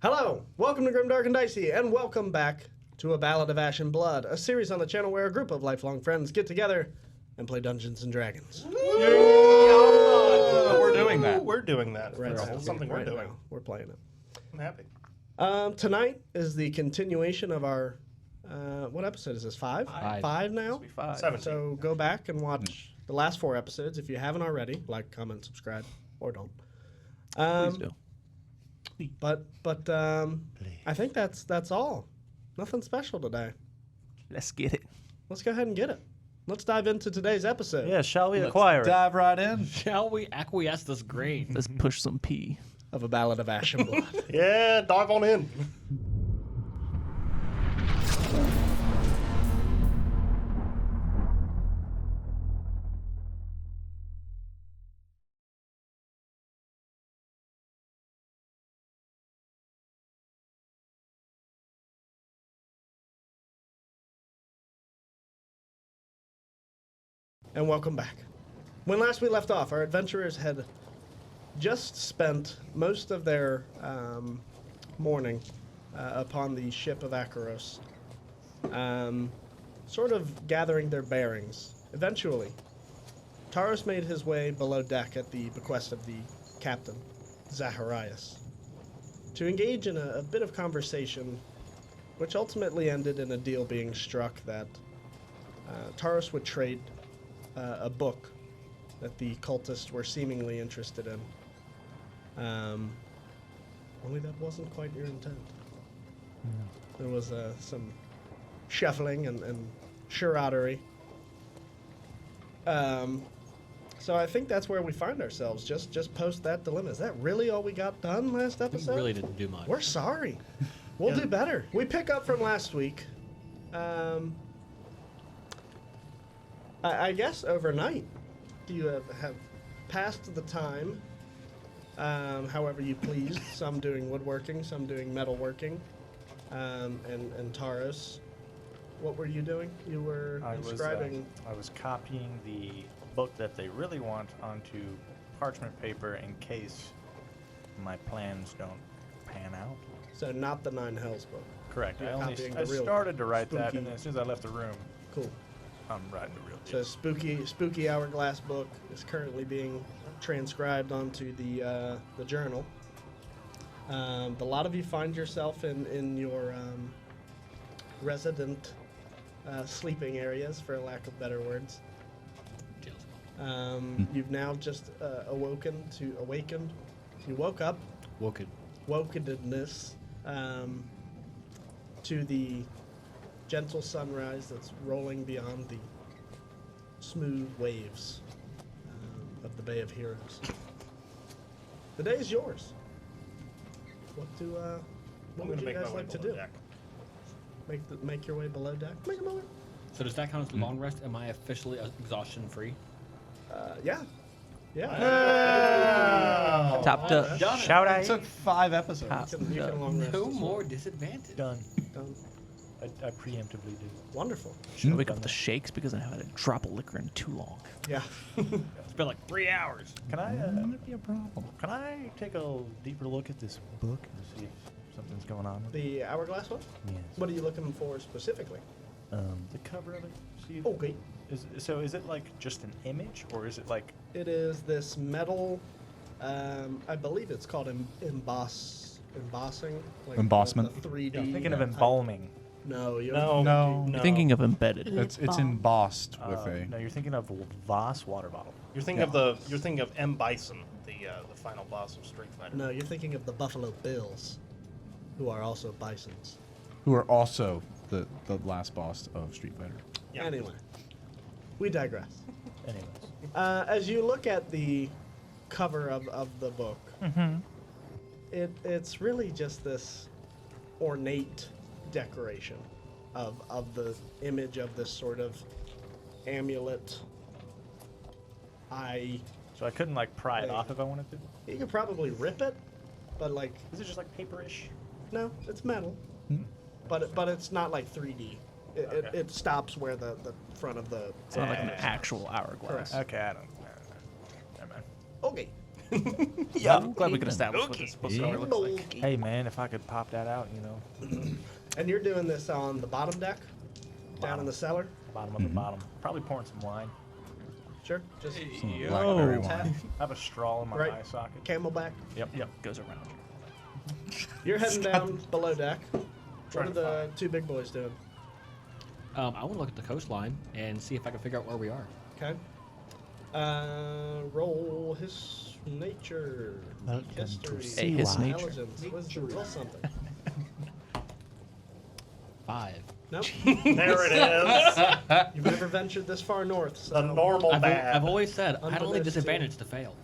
Hello, welcome to Grimdark and Dicey, and welcome back to A Ballad of Ash and Blood, a series on the channel where a group of lifelong friends get together and play Dungeons and Dragons. We're doing that. We're doing that. Right That's now. something we're Right doing. now. We're playing it. I'm happy. Tonight is the continuation of our, what episode is this, 5? Five. 5 now? 17. So go back and watch the last 4 episodes if you haven't already. Like, comment, subscribe, or don't. Please do. But I think that's all. Nothing special today. Let's get it. Let's go ahead and get it. Let's dive into today's episode Yeah, shall we Let's acquire it? Dive right in. Shall we acquiesce this grave? Let's push some pee. of A Ballad of Ash and Blood. Yeah, dive on in. And welcome back. When last we left off, our adventurers had just spent most of their morning upon the ship of Akeros, sort of gathering their bearings. Eventually, Taros made his way below deck at the bequest of the captain, Zaharias, to engage in a bit of conversation, which ultimately ended in a deal being struck that Taros would trade a book that the cultists were seemingly interested in. Only that wasn't quite your intent. There was some shuffling and charaderie. So I think that's where we find ourselves, just post that dilemma. Is that really all we got done last We episode? really didn't do much. We're sorry. We'll do better. We pick up from last week. I guess overnight you have passed the time however you pleased. Some doing woodworking, some doing metalworking. And Taros, what were you doing? You were inscribing. I was copying the book that they really want onto parchment paper in case my plans don't pan out. So not the Nine Hells book. Correct. You're copying I the real started to write that, spooky- and then as soon as I left the room, Cool. I'm writing the real So spooky hourglass book is currently being transcribed onto the journal. A lot of you find yourself in your resident sleeping areas, for lack of better words. You've now just awakened. You woke up. Wokenedness to the gentle sunrise that's rolling beyond the smooth waves of the Bay of Heroes. The day is yours. What I'm would gonna you make guys my way like to below do? deck. Make your way below deck. Make a moment. So does that count as a long rest? Am I officially exhaustion free? Yeah. Topped up. Done. Shout It out. took 5 episodes. Top. You can long rest. No as well. more disadvantage. Done. Done. I preemptively did. Wonderful. Should I wake up with the shakes because I haven't had a drop of liquor in too long? Yeah. It's been like 3 hours. Can I? Might be a problem. Can I take a deeper look at this book and see if something's going on with it? The hourglass one? Yes. What are you looking for specifically? The cover of it. See if Okay. Is it like just an image, or is it like? It is this metal. I believe it's called embossing. Like Embossment? The 3D. I'm thinking of type. embalming. No, you're No. You're thinking of embedded. It's embossed with No, you're thinking of Voss water bottle. You're thinking of M. Bison, the final boss of Street Fighter. No, you're thinking of the Buffalo Bills, who are also bisons. who are also the last boss of Street Fighter. Yeah. Anyway, we digress. Anyways. As you look at the cover of the book, it's really just this ornate decoration of the image of this sort of amulet eye. So I couldn't like pry it Hey. off if I wanted to. You could probably rip it, but like, Is it just like paperish? no, it's metal. But it's not like 3D. Okay. It stops where the front of the. It's not like an actual hourglass. Correct. Okay, I don't. Never mind. Okay. Yeah, I'm glad we can establish what this bookstore looks like. Hey, man, if I could pop that out, you know, And you're doing this on the bottom deck? Down in the cellar? bottom of the bottom. Probably pouring some wine. Sure. Just Blackberry tap, wine. I have a straw in my Right. eye socket. camelback. Yep. Yep, goes around. You're heading down below deck. What Trying are to the two big boys doing? I want to look at the coastline and see if I can figure out where we are. Okay. Roll his nature, history, Hey, his nature. intelligence, wisdom, roll something. 5. Nope. There it is. You've never ventured this far north, so The normal bad. I've always said I don't need Unbeknownst to disadvantage to fail.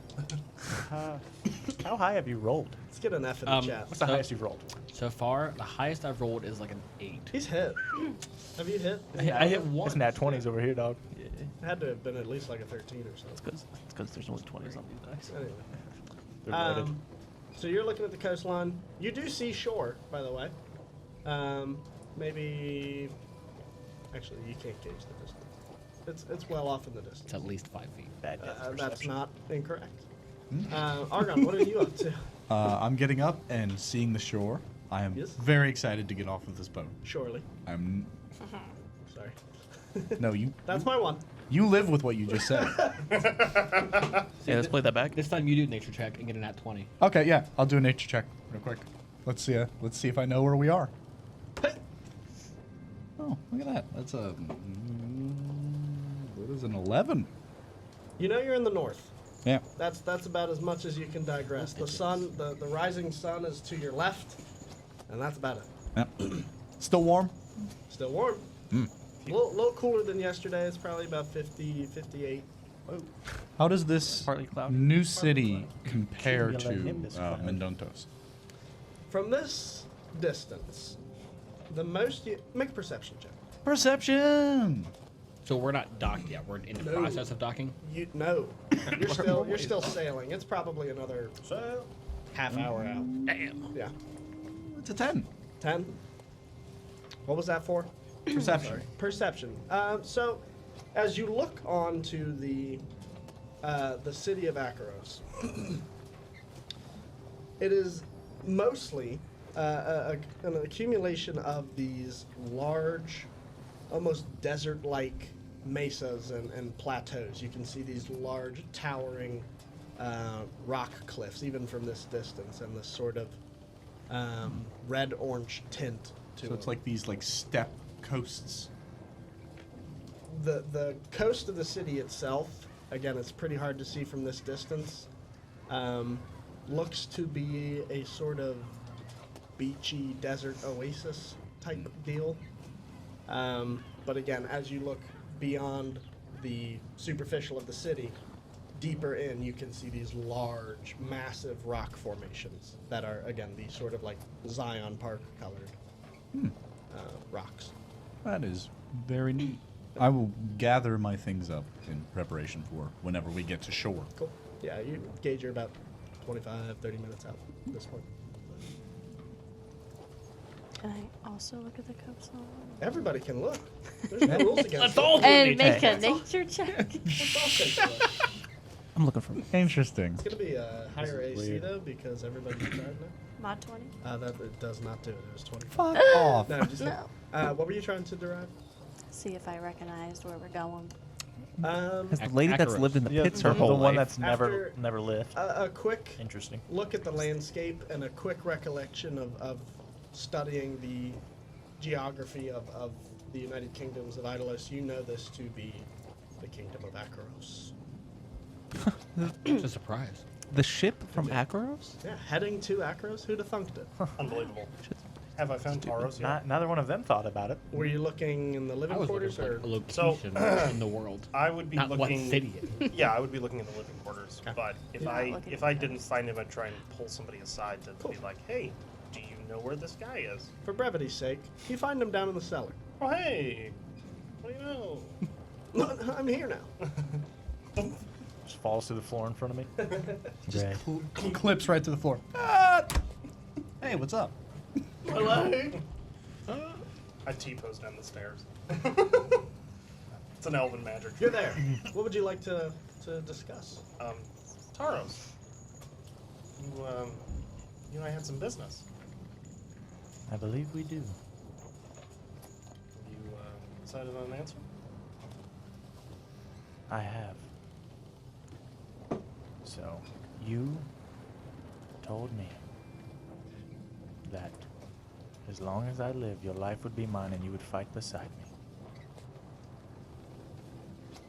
How high have you rolled? let's get an F in the chat. What's the highest you've rolled? So far, the highest I've rolled is like an 8. He's hit. Have you hit? I hit 1. It's nat 20s over here, dog. It had to have been at least like a 13 or something. It's because there's only 20s on these dice. Anyway. They're loaded. So you're looking at the coastline. You do see shore, by the way. Maybe. Actually, you can't gauge the distance. It's well off in the distance. It's at least 5 feet. Bad depth That's perception. not incorrect. Argon, what are you up to? I'm getting up and seeing the shore. I am Yes. very excited to get off of this boat. Surely. I'm Sorry. no you. That's my one. You live with what you just said. Yeah, let's play that back. This time you do nature check and get a nat 20. Okay, yeah, I'll do a nature check real quick. Let's see if I know where we are. Hey. Oh, look at that. That's a what is an 11? You know you're in the north. Yeah. That's about as much as you can digress. The sun, the rising sun is to your left, and that's about it. Yeah. Still warm? Still warm. Mm. A little cooler than yesterday. It's probably about 50, 58. How does this Partly cloudy. new city compare to Cumulonimbus cloud. Myndontos? From this distance, the most you make a perception check. Perception. So we're not docked yet. We're in the No. process of docking. No, you're still sailing. It's probably another half hour out. Damn. Yeah, It's a 10. 10. What was that for? Perception. Perception. So, as you look onto the city of Akeros, it is mostly an accumulation of these large, almost desert-like mesas and plateaus. You can see these large, towering rock cliffs, even from this distance, and this sort of red-orange tint to So it's them. like these steppe coasts. The coast of the city itself, again, it's pretty hard to see from this distance, looks to be a sort of beachy desert oasis type deal. But again, as you look beyond the superficial of the city, deeper in, you can see these large, massive rock formations that are, again, these sort of like Zion Park colored rocks. That is very neat. I will gather my things up in preparation for whenever we get to shore. Cool. Yeah, you gauge you're about 25, 30 minutes out at this point. Can I also look at the coastline? Everybody can look. There's no rules against it. And make a nature check? Let's all take a look. I'm looking for. Interesting. It's going to be a higher is AC, weird. though, because everybody's tried now. Mod 20? That it does not do it. It was 20. Fuck off. No, just No. What were you trying to derive? See if I recognized where we're going. Has the lady that's Akeros. lived in the pits her the whole one life. that's never After- lived. A quick Interesting. look at the landscape and a quick recollection of studying the geography of the United Kingdoms of Idalos, you know this to be the Kingdom of Akeros. It's a surprise. The ship from Akeros? Yeah, heading to Akeros? Who'd have thunked it? Unbelievable. Have I found Taros yet? Neither one of them thought about it. Were you looking in the I living was looking quarters for or? a location in the world. I would be Not what looking. city it is. Yeah, I would be looking in the living quarters. Okay. But if Not I looking if at I the didn't coast. find him, I'd try and pull somebody aside to Cool. be like, "Hey, do you know where this guy is?" For brevity's sake, you find him down in the cellar. Oh, hey, what do you know? No, I'm here now. Just falls to the floor in front of me. Right. Clips right to the floor. Ah! Hey, what's up? Hello. I T-pose down the stairs. It's an elven magic. You're there. What would you like to discuss? Taros. You and I had some business. I believe we do. You decided on an answer? I have. So, you told me that as long as I live, your life would be mine and you would fight beside me.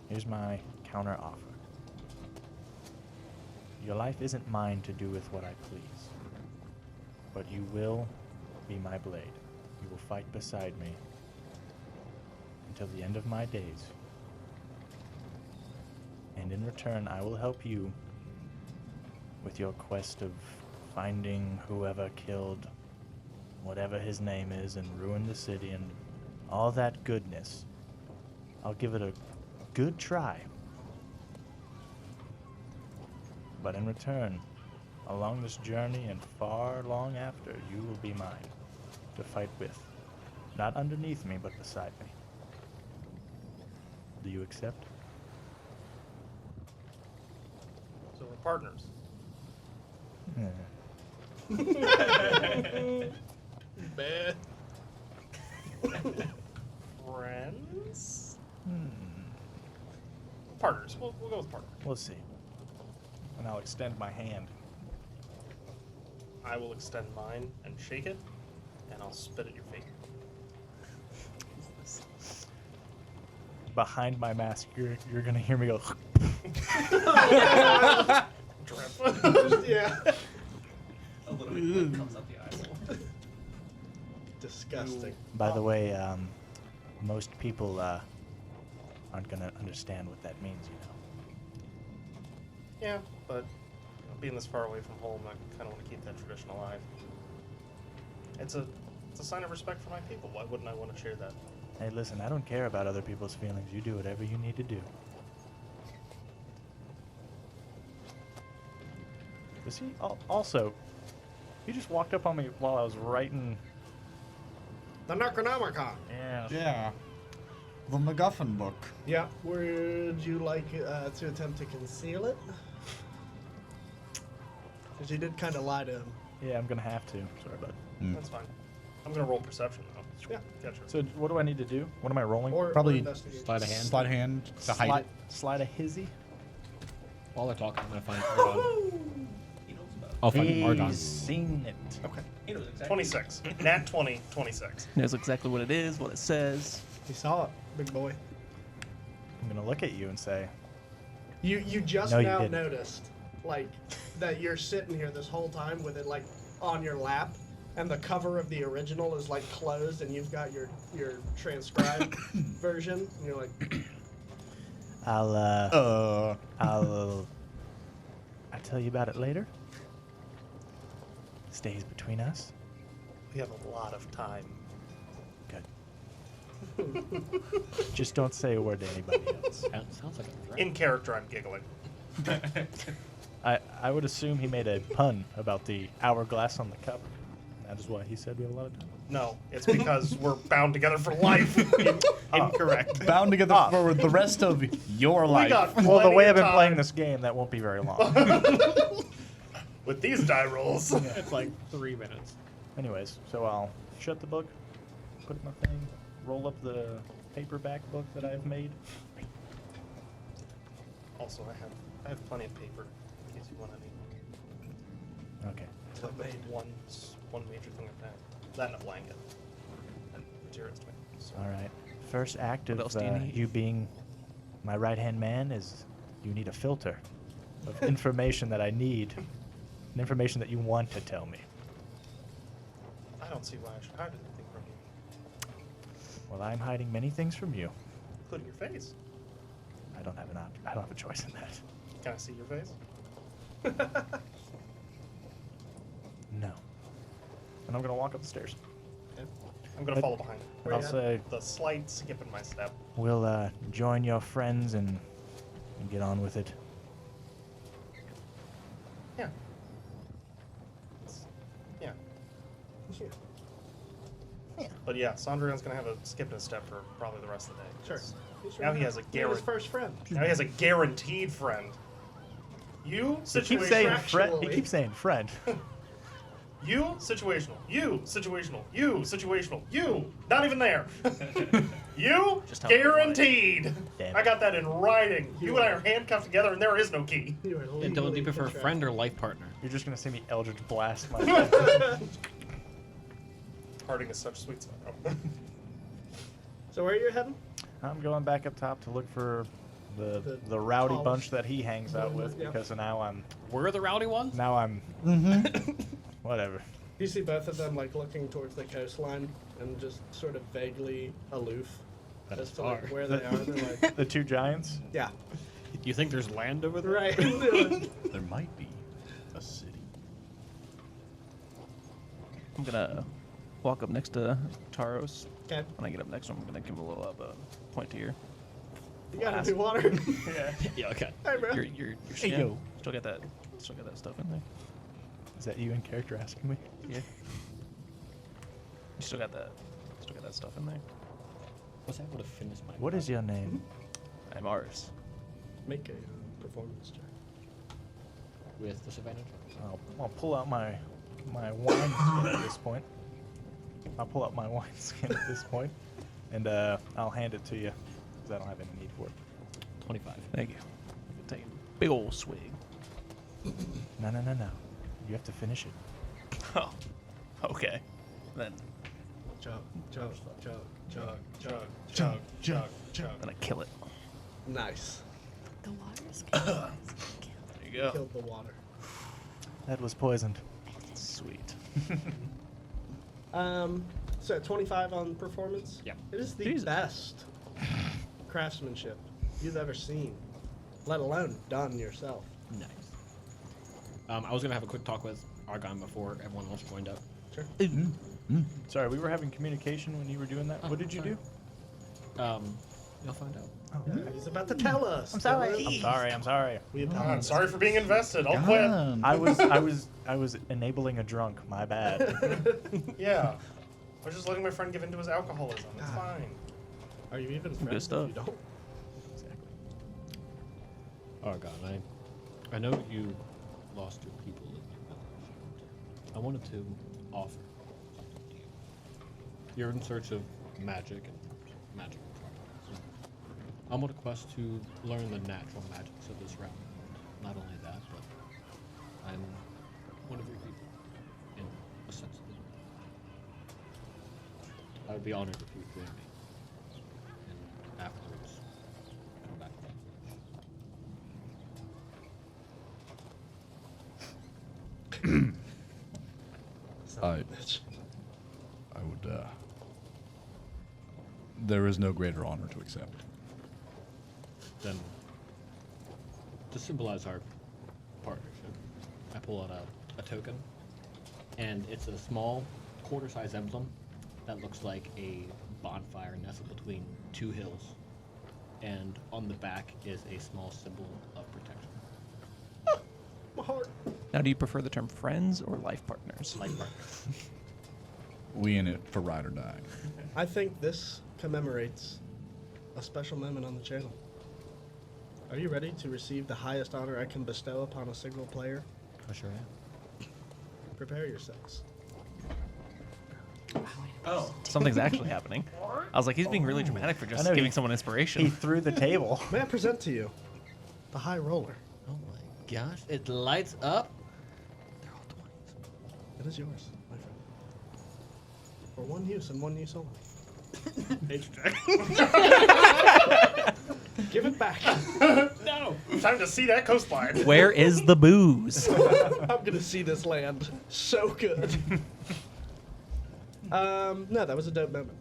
Here's my counter offer. Your life isn't mine to do with what I please, but you will be my blade. You will fight beside me until the end of my days. And in return, I will help you with your quest of finding whoever killed whatever his name is and ruined the city and all that goodness. I'll give it a good try. But in return, along this journey and far long after, you will be mine to fight with. Not underneath me, but beside me. Do you accept? So we're partners. Bad. Friends? Partners. We'll go with partners. We'll see. And I'll extend my hand. I will extend mine and shake it, and I'll spit at your feet. Behind my mask, you're gonna hear me go. Drip. Yeah. A little bit of blood comes out the eyes. Disgusting. By the way, most people aren't gonna understand what that means, you know. Yeah, but being this far away from home, I kind of want to keep that tradition alive. It's a sign of respect for my people. Why wouldn't I want to share that? Hey, listen, I don't care about other people's feelings. You do whatever you need to do. You see, also, you just walked up on me while I was writing. The Necronomicon. Yeah. Yeah. The MacGuffin book. Yeah. Would you like to attempt to conceal it? Because you did kind of lie to him. Yeah, I'm gonna have to. Sorry, bud. That's fine. I'm gonna roll perception though. Yeah. Gotcha. So, what do I need to do? What am I rolling? Or Probably investigate. Slide a hand. Slide hand to hide it. Slide a hizzy. While they're talking, I'm gonna find Argon. I'll find Argon. He's seen it. Okay. He knows exactly. 26. Nat 20, 26. Knows exactly what it is, what it says. He saw it, big boy. I'm gonna look at you and say, You just No, you now didn't. noticed, like, that you're sitting here this whole time with it, like, on your lap, and the cover of the original is, like, closed, and you've got your transcribed version, and you're like, I'll tell you about it later. Stays between us. We have a lot of time. Good. Just don't say a word to anybody else. Sounds like a threat. In character, I'm giggling. I would assume he made a pun about the hourglass on the cover. That is why he said we have a lot of time. No, it's because we're bound together for life. Incorrect. Bound together for the rest of your life. got Well, the plenty way of I've been time. playing this game, that won't be very long. With these die rolls. It's like 3 minutes. Anyways, so I'll shut the book, put it in my thing, roll up the paperback book that I've made. Also, I have plenty of paper in case you want any. Okay. So I've got one major thing of that. That and a blanket. And materials to me. So. All right. First act What of else do you need? you being my right-hand man is you need a filter of information that I need, and information that you want to tell me. I don't see why I should hide anything from you, Well, I'm hiding many things from you. including your face. I don't have I don't have a choice in that. Can I see your face? No. And I'm gonna walk up the stairs. I'm gonna follow behind. And I'll say, The slight skip in my step. we'll join your friends and get on with it. Yeah. Yeah. But yeah, Sondrian's gonna have a skip in his step for probably the rest of the day. sure. Now he has a You're his guarantee. first friend. Now he has a guaranteed friend. You He keeps saying situational. friend. He keeps saying friend. You situational. You situational. You situational. You not even there. You Just how I want it. guaranteed. Damn. I got that in writing. You and I are handcuffed together, and there is no key. You are And Dylan, do legally you prefer contracted. friend or life partner? You're just gonna see me Eldritch blast my. Parting is such sweet sorrow. So where are you heading? I'm going back up top to look for The the rowdy tallest- bunch that he hangs out with Yeah. because now I'm We're the rowdy ones? whatever. You see both of them like looking towards the coastline and just sort of vaguely aloof That as is to like far. where they are. They're like, The two giants. yeah, You think there's land over there? right. There might be a city. I'm gonna walk up next to Taros. Okay, When I get up next to him, I'm gonna give him a little point to your. you got any water? Yeah, okay. Hey, bro. Your skin. yo. Still got that stuff in there. Is that you in character asking me? Yeah. You still got that stuff in there. Was I able to finish my... What is your name? I'm Ars. Make a performance check. With disadvantage? I'll pull out my wine skin at this point. I'll pull out my wine skin at this point, and I'll hand it to you because I don't have any need for it. 25. Thank you. Take a big old swig. No. You have to finish it. Oh, okay. Then Chug, chug, chug, chug, Chug, chug, chug, chug. I kill it. Nice. The water's good. There you go. Killed the water. That was poisoned. Sweet. So 25 on performance. Yeah. It is the Jesus. best craftsmanship you've ever seen, let alone done yourself. Nice. I was going to have a quick talk with Argon before everyone else joined up. Sure. Sorry, we were having communication when you were doing that. Oh, What did you sorry. do? You'll find out. He's about to tell us. I'm sorry. I'm sorry. We I'm apologize. sorry for being invested. I'll quit. I was enabling a drunk. My bad. Yeah. I was just letting my friend give into his alcoholism. It's God. fine. Are you even Some good friends stuff. if you don't? Argon, I know you lost your people in your village. I wanted to offer something to you. You're in search of magic and magical products. I'm on a quest to learn the natural magics of this realm. And not only that, but I'm one of your people in a sense of it. I would be honored if you would join me. And afterwards, come back to the village. I would. There is no greater honor to accept. Then, to symbolize our partnership, I pull out a token, and it's a small quarter-size emblem that looks like a bonfire nestled between two hills, and on the back is a small symbol of protection. My heart. Now, do you prefer the term friends or life partners? Life partner. We in it for ride or die. I think this commemorates a special moment on the channel. Are you ready to receive the highest honor I can bestow upon a single player? I sure am. Prepare yourselves. Oh, something's actually happening. I was like, he's being really dramatic for just I know, giving he- someone He inspiration. threw the table. May I present to you the High Roller? Oh my gosh, it lights up. They're all 20s. It is yours, my friend. For one use and one use only. Give it back. No! Time to see that coastline. Where is the booze? I'm gonna see this land so good. No, that was a dope moment.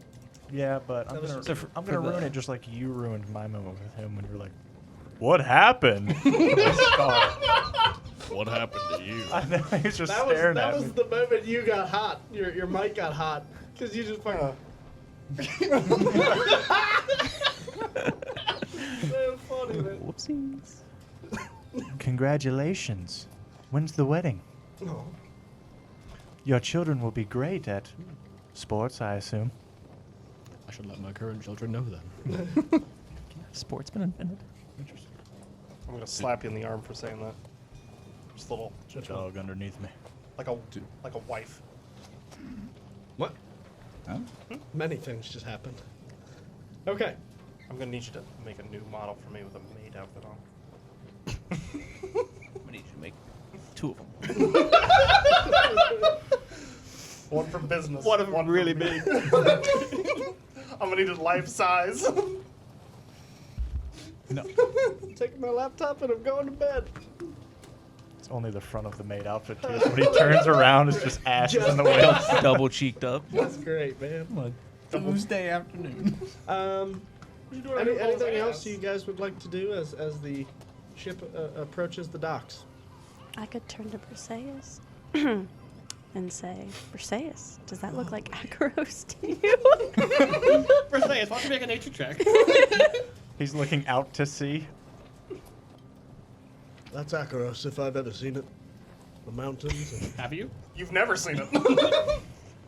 Yeah, but I'm That was gonna, so I'm for gonna the- ruin it just like you ruined my moment with him when you're like, "What happened?" Scar. What happened to you? I know he's just That was staring that at was me. the moment you got hot. Your mic got hot because you just fucking. So funny, man. Whoopsies. Congratulations. When's the wedding? Oh, Your children will be great at sports, I assume. I should let my current children know then. Sport's been invented. Interesting. I'm gonna slap you in the arm for saying that. Just a little, The dog underneath me. like a wife. What? Huh? Many things just happened. Okay. I'm gonna need you to make a new model for me with a maid outfit on. I'm gonna need you to make 2 of them. One for business. One of them for really me. big. I'm gonna need it life size. No. I'm taking my laptop and I'm going to bed. It's only the front of the maid outfit, too. So when he turns around, it's just ashes in the wind. Double cheeked up. That's great, man. Tuesday afternoon. Anything else you guys would like to do as the ship approaches the docks? I could turn to Perseus and say, Perseus, does that look like Akeros to you? Perseus, why don't you make a nature check? He's looking out to sea. That's Akeros, if I've ever seen it. The mountains. And Have you? You've never seen it.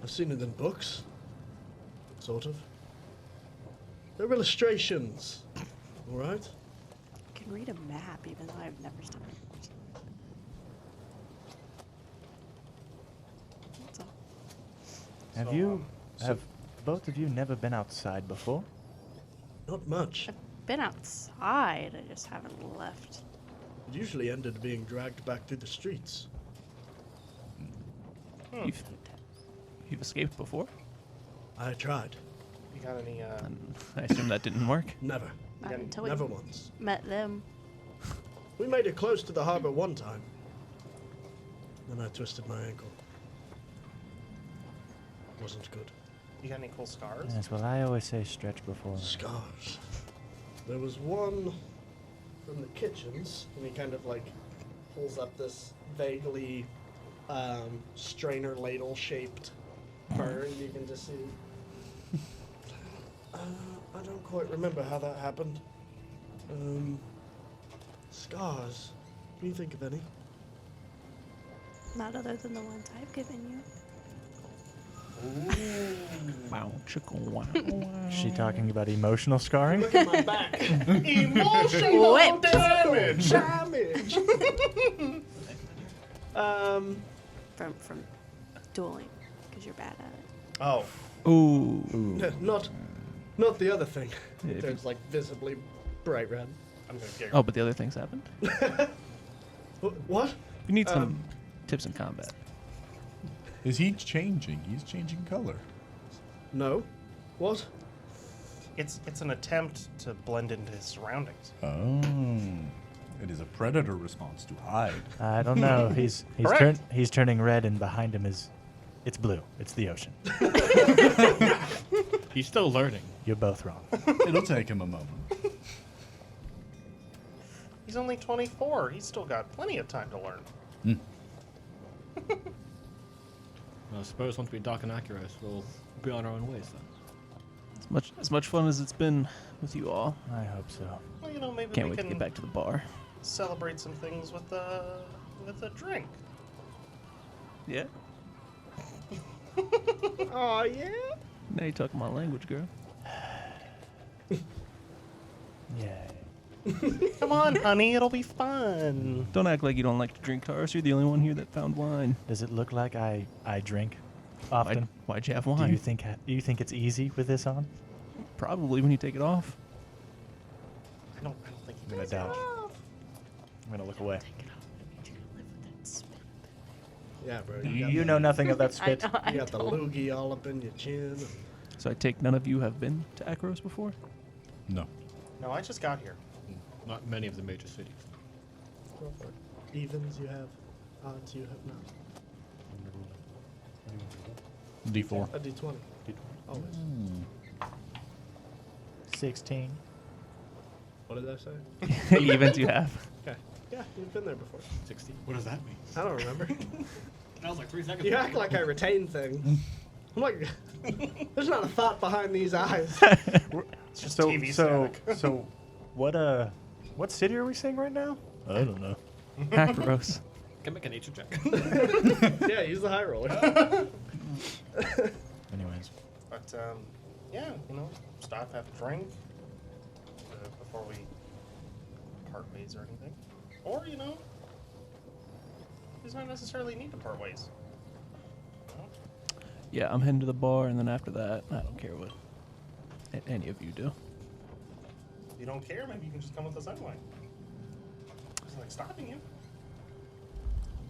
I've seen it in books. Sort of. They're illustrations. All right? I can read a map, even though I've never seen it. That's all. Have both of you never been outside before? Not much. I've been outside, I just haven't left. It usually ended being dragged back through the streets. You've escaped before? I tried. You got any? And I assume that didn't work. Never. Not Yeah, until we Never once. met them. We made it close to the harbor one time. Then I twisted my ankle. Wasn't good. You got any cool scars? Yes, well, I always say stretch before. Scars. There was one from the kitchens, and he kind of like pulls up this vaguely strainer ladle shaped burn you can just see. I don't quite remember how that happened. Scars. Can you think of any? Not other than the ones I've given you. Wow, chicken wow. Is she talking about emotional scarring? Look at my back. Emotional Whipped. damage. Damage. From dueling, because you're bad at it. Oh, Ooh. Not the other thing. Yeah, if There's like visibly bright red. I'm gonna giggle. Oh, but the other things happened? What? You need some tips in combat. Is he changing? He's changing color. No. What? It's an attempt to blend into his surroundings. Oh. It is a predator response to hide. I don't know. He's Correct. he's turning red, and behind him it's blue. It's the ocean. He's still learning. You're both wrong. It'll take him a moment. He's only 24. He's still got plenty of time to learn. Well, I suppose once we dock in Akeros, we'll be on our own ways then. As much fun as it's been with you all. I hope so. Well, you know, maybe Can't we wait to can get back to the bar. celebrate some things with a drink. Yeah? Oh yeah. Now you're talking my language, girl. Yeah. Come on, honey, it'll be fun. Don't act like you don't like to drink, Taurus. You're the only one here that found wine. Does it look like I drink often? Why'd you have Do wine? you think it's easy with this on? Probably when you take it off. I don't think I'm gonna dodge. I'm gonna look away. Take it off. I need you to live with that spit. Yeah, bro. You know nothing of that spit. I know, I You got the don't. loogie all up in your chin. So I take none of you have been to Akeros before? No. No, I just got here. Not many of the major cities. Evens you have, odds you have not. D4. A D20. Always. 16. What did I say? Events you have. Okay. Yeah, you've been there before. 60. What does that mean? I don't remember. That was like 3 seconds You ago. act like I retain things. I'm like, there's not a thought behind these eyes. It's just So TV so static. so what city are we seeing right now? I don't know. Akeros. Can make a nature check. Yeah, use the high roller. Anyways, But yeah, you know, stop, have a drink before we part ways or anything. Or you know, does not necessarily need to part ways. Well, Yeah, I'm heading to the bar, and then after that, I don't care what any of you do. if you don't care, maybe you can just come with us anyway. There's nothing stopping you.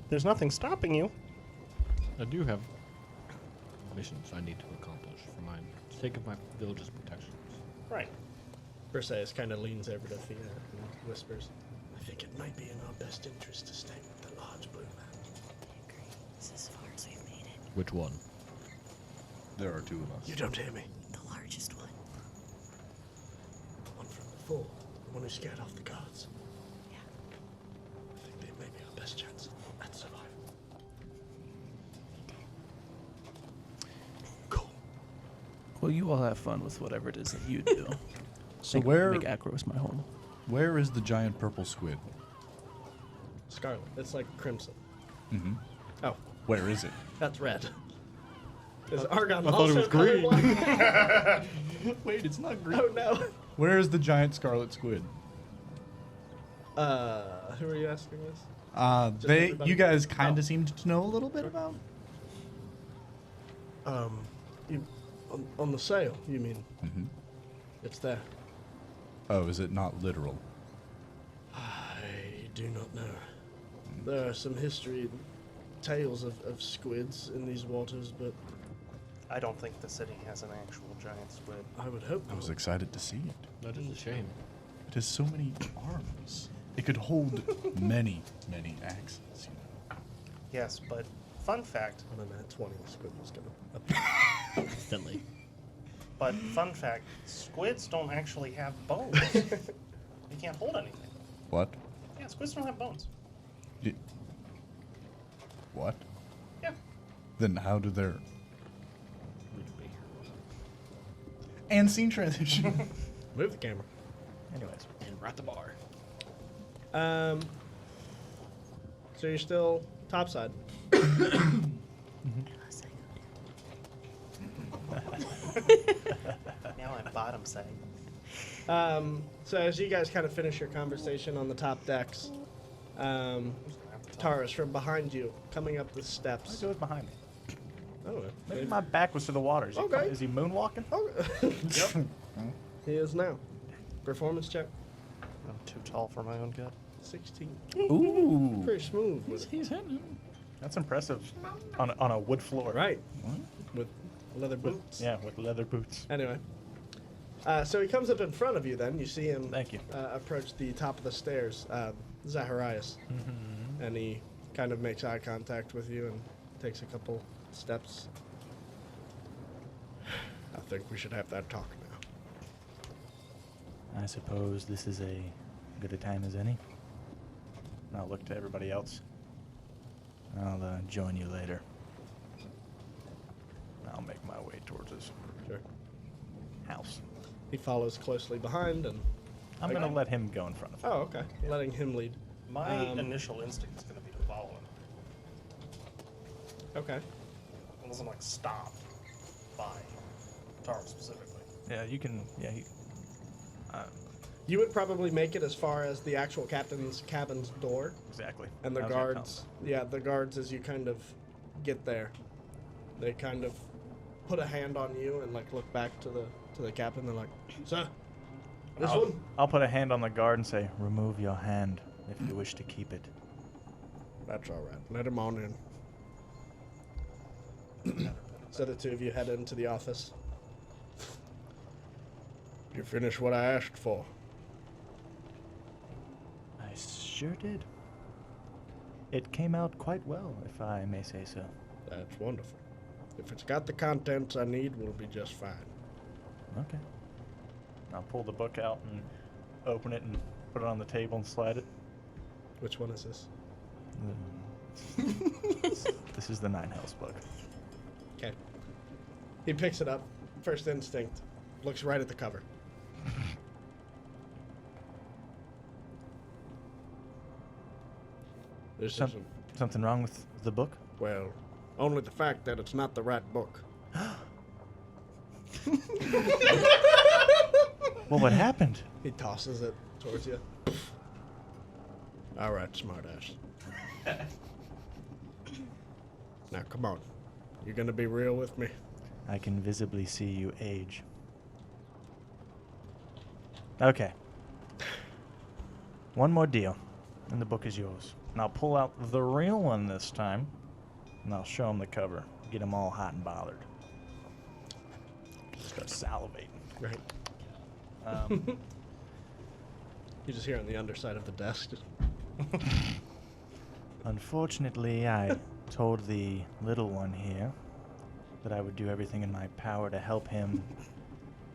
There's nothing stopping you. I do have missions I need to accomplish for my sake of my village's protection. Right. Perseus kind of leans over to Athena and whispers, I think it might be in our best interest to stay with the large blue man. I agree. This is as far as we've made it. Which one? There are two of us. You don't hear me. The largest one. The one from before. The one who scared off the guards. Yeah. I think they may be our best chance at survival. Cool. Well, you all have fun with whatever it is that you do. So make Akeros my home. where is the giant purple squid? Scarlet. It's like crimson. Mm-hmm. Oh, Where is it? that's red. Is Argon I thought it also was green. colorblind? Wait, it's not green. Oh no. Where is the giant scarlet squid? Who are you asking this? You guys kind Oh. of seemed to know a little bit about. You, on the sail, you mean? Mm-hmm. It's there. Oh, is it not literal? I do not know. There are some history tales of squids in these waters, but I don't think the city has an actual giant squid. I would hope I was not. excited to see it. That is a shame. It has so many arms. It could hold many, many axes. You know. Yes, but fun fact. On a nat 20, the squid was gonna. Instantly. But fun fact, squids don't actually have bones. They can't hold anything. What? Yeah, squids don't have bones. What? Yeah. Then how do their Would be. and scene transition? Move the camera. Anyways. And we're at the bar. So you're still topside. Unless I Now I'm bottom side. So as you guys kind of finish your conversation on the top decks, Taurus from behind you coming up the What steps. goes behind me? Oh, Maybe my back was to the water. Is he, Okay. is he moonwalking? oh. Yep. He is now. Performance check. I'm too tall for my own good. 16. Ooh. Pretty smooth. With it. He's hitting. That's impressive. On a wood floor. Right. With leather boots. Yeah, with leather boots. Anyway. So he comes up in front of you then. You see him Thank you. approach the top of the stairs, Zaharias. Mm-hmm. And he kind of makes eye contact with you and takes a couple steps. I think we should have that talk now. I suppose this is a good a time as any. And I'll look to everybody else. I'll join you later. I'll make my way towards his Sure. house. He follows closely behind and... I'm Okay. going to let him go in front of him. Oh, okay. Letting him lead. My Um, initial instinct is going to be to follow him. Okay. Unless I'm like stopped by Taro specifically. Yeah, you can. Yeah, You would probably make it as far as the actual captain's cabin's door. exactly. And the How's that guards, the guards, as you kind of get there, they kind of put a hand on you and like look back to the captain. They're like, "Sir, this I'll, one." I'll put a hand on the guard and say, "Remove your hand if you wish to keep it." That's all right. Let him on in. So the two of you head into the office. You finished what I asked for. I sure did. It came out quite well, if I may say so. That's wonderful. If it's got the contents I need, we'll be just fine. Okay. I'll pull the book out and open it and put it on the table and slide it. Which one is this? This is the Nine Hells book. Okay. He picks it up. First instinct. Looks right at the cover. This Some- isn't. Something wrong with the book? Well, only the fact that it's not the right book. Well, what happened? He tosses it towards you. All right, smartass. Now, come on. You gonna be real with me? I can visibly see you age. Okay. One more deal, and the book is yours. And I'll pull out the real one this time, and I'll show him the cover. Get him all hot and bothered. Start salivating. Right. Um, You just hear on the underside of the desk. Just, Unfortunately, I told the little one here that I would do everything in my power to help him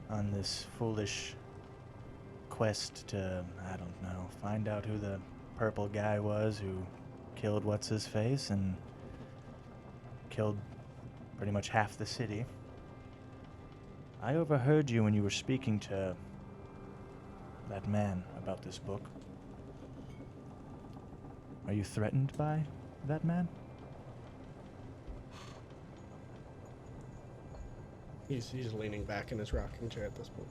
on this foolish quest to, I don't know, find out who the purple guy was who killed what's-his-face and killed pretty much half the city. I overheard you when you were speaking to that man about this book. Are you threatened by that man? he's leaning back in his rocking chair at this point.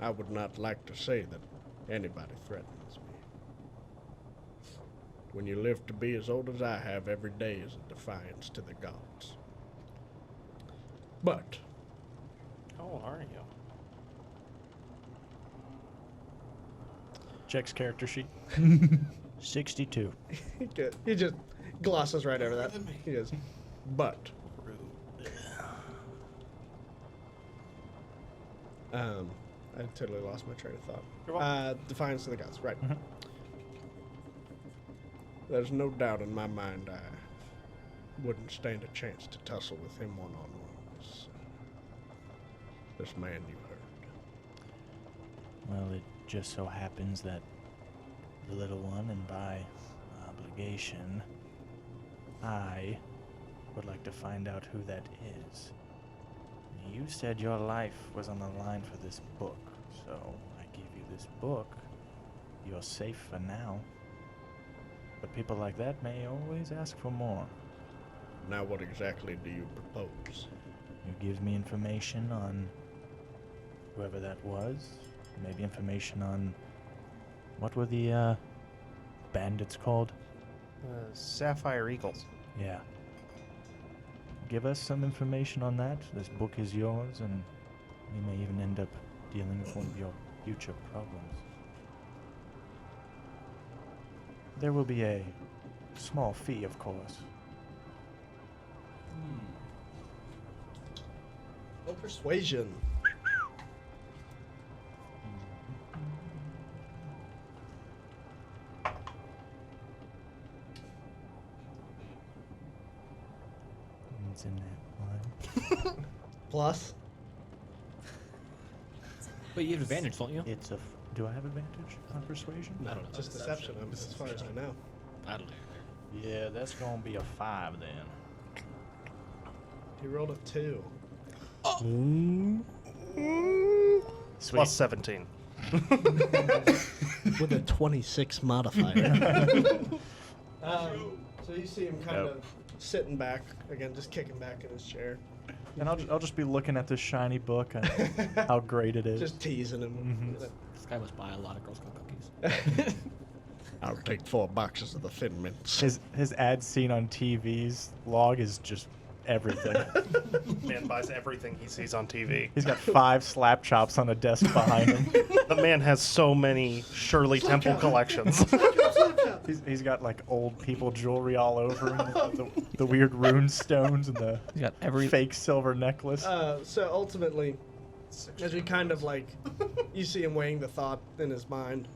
I would not like to say that anybody threatens me. When you live to be as old as I have, every day is a defiance to the gods. But How old are you? Checks character sheet. 62. he just glosses right over that. He goes, but I totally lost my train of thought. You're welcome. Defiance to the gods, right. Mhm. There's no doubt in my mind I wouldn't stand a chance to tussle with him one-on-one. This man you heard. Well, it just so happens that the little one, and by obligation, I would like to find out who that is. You said your life was on the line for this book, so I give you this book. You're safe for now. But people like that may always ask for more. Now what exactly do you propose? You give me information on whoever that was. Maybe information on what were the bandits called? Sapphire Eagles. Yeah. Give us some information on that. This book is yours, and we may even end up dealing with one of your future problems. There will be a small fee, of course. Oh, persuasion. It's in that one. Plus. But you have advantage, don't you? It's a. Do I have advantage on persuasion? No, just deception, as far as I know. I don't know. Yeah, that's gonna be a 5 then. He rolled a 2. Sweet. Plus 17. With a 26 modifier. So you see him kind of sitting back, again, just kicking back in his chair. And I'll just be looking at this shiny book and how great it is. Just teasing him. Mhm. This guy must buy a lot of Girl Scout cookies. I'll take 4 boxes of the Thin Mints. His ad scene on TV's log is just everything. Man buys everything he sees on TV. He's got 5 slap chops on a desk behind him. The man has so many Shirley Temple collections. He's got like old people jewelry all over him, the weird rune stones and the He's got every fake silver necklace. So ultimately, as we kind of like, you see him weighing the thought in his mind,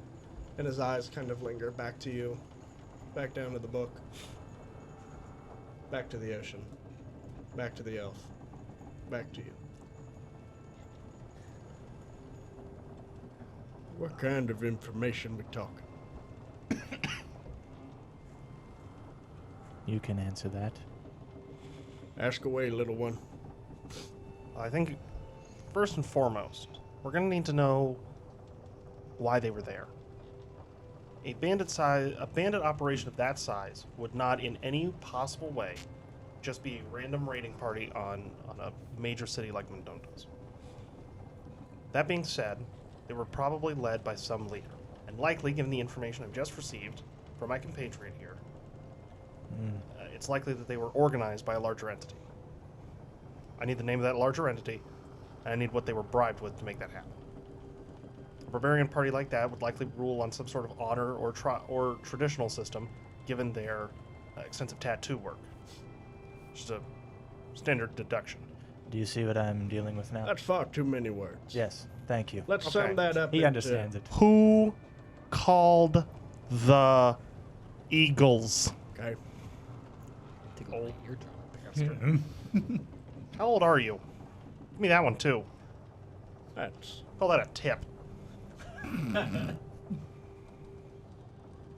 and his eyes kind of linger back to you, back down to the book, back to the ocean, back to the elf, back to you. What kind of information we talking? You can answer that. Ask away, little one. I think, first and foremost, we're going to need to know why they were there. A bandit operation of that size would not in any possible way just be a random raiding party on a major city like Myndontos. That being said, they were probably led by some leader, and likely, given the information I've just received, for my compatriot here, it's likely that they were organized by a larger entity. I need the name of that larger entity, and I need what they were bribed with to make that happen. A barbarian party like that would likely rule on some sort of honor or traditional system, given their extensive tattoo work. Just a standard deduction. Do you see what I'm dealing with now? That's far too many words. Yes, thank you. Let's Okay. sum that up. He into- understands it. Who called the Eagles? Okay. Take a look at your turn, bastard. How old are you? Give me that one too. That's Call that a tip. Am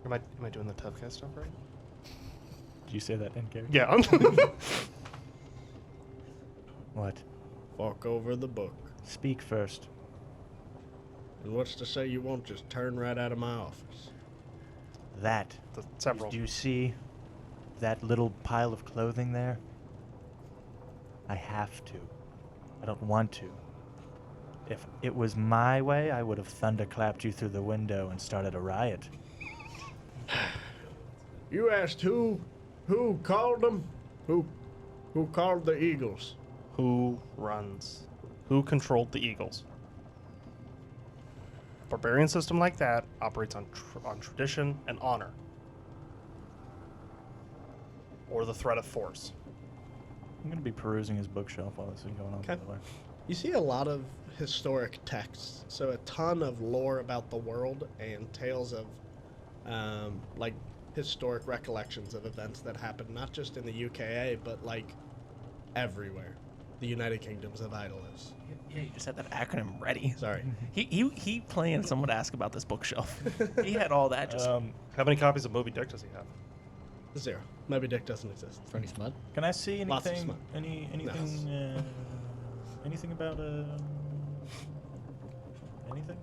I doing the tough guy stuff right? Did you say that in character? Yeah. What? fork over the book. Speak first. And what's to say you won't just turn right out of my office? That. Several. Do you see that little pile of clothing there? I have to. I don't want to. If it was my way, I would have thunderclapped you through the window and started a riot. You asked who called them? Who called the Eagles? Who runs? Who controlled the Eagles? A barbarian system like that operates on tradition and honor, or the threat of force. I'm going to be perusing his bookshelf while this is going on. Okay. By the way. You see a lot of historic texts, so a ton of lore about the world and tales of, like, historic recollections of events that happened not just in the UKA, but like everywhere. The United Kingdoms of Idleness. Yeah, you just had that acronym ready. Sorry. He planned someone to ask about this bookshelf. He had all that just. How many copies of Moby Dick does he have? 0. Moby Dick doesn't exist. For any smut? Can I see Lots of anything? smut. Anything about anything?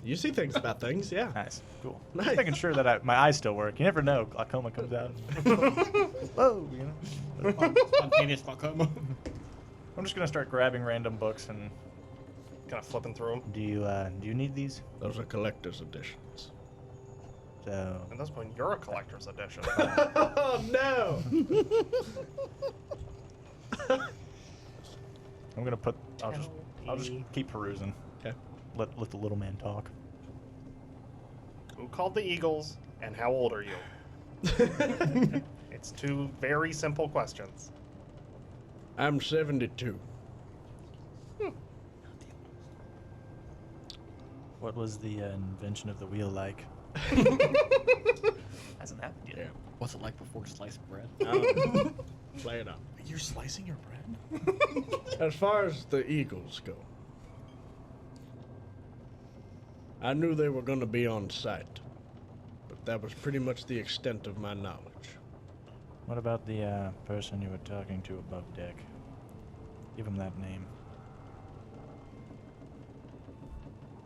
You see things about things, yeah. Nice, cool. Nice. Just making sure that my eyes still work. You never know. Glaucoma comes out. Whoa, you know. Spontaneous glaucoma. I'm just gonna start grabbing random books and. Kind of flipping through them. Do you need these? Those are collector's editions. So. At this point, you're a collector's edition. Oh no! I'm gonna put. I'll just keep perusing. Okay. Let the little man talk. Who called the Eagles, and how old are you? It's two very simple questions. I'm 72. What was the invention of the wheel like? Hasn't happened yet. Yeah. What's it like before sliced bread? Play it up. You're slicing your bread? As far as the Eagles go, I knew they were going to be on site, but that was pretty much the extent of my knowledge. What about the person you were talking to above deck? Give him that name.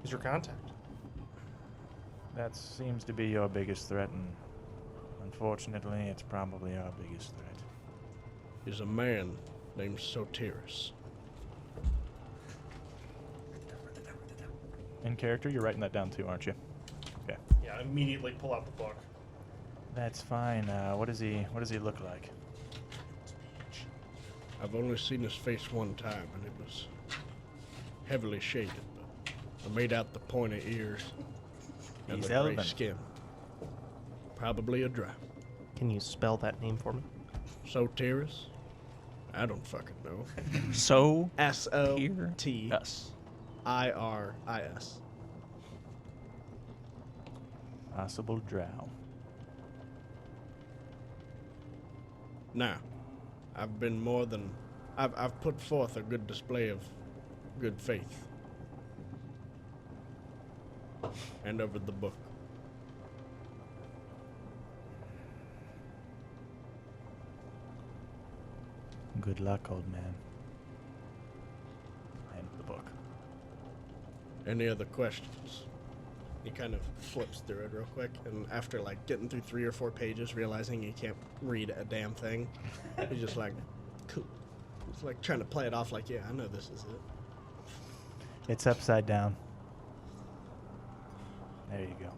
Who's your contact? That seems to be your biggest threat, and unfortunately, it's probably our biggest threat. He's a man named Sotiris. In character, you're writing that down too, aren't you? Okay. Yeah, immediately pull out the book. That's fine. What does he look like? I've only seen his face one time, and it was heavily shaded, but I made out the pointy ears and He's the gray elven. skin. Probably a drow. Can you spell that name for me? Sotiris? I don't fucking know. So S-O-T-I-R-I-S. us. Possible drow. Now, I've been more than... I've put forth a good display of good faith. And over the book. Good luck, old man. And the book. Any other questions? He kind of flips through it real quick, and after like getting through 3 or 4 pages, realizing he can't read a damn thing, he's just like, cool. He's like trying to play it off like, yeah, I know this is it. It's upside down. There you go.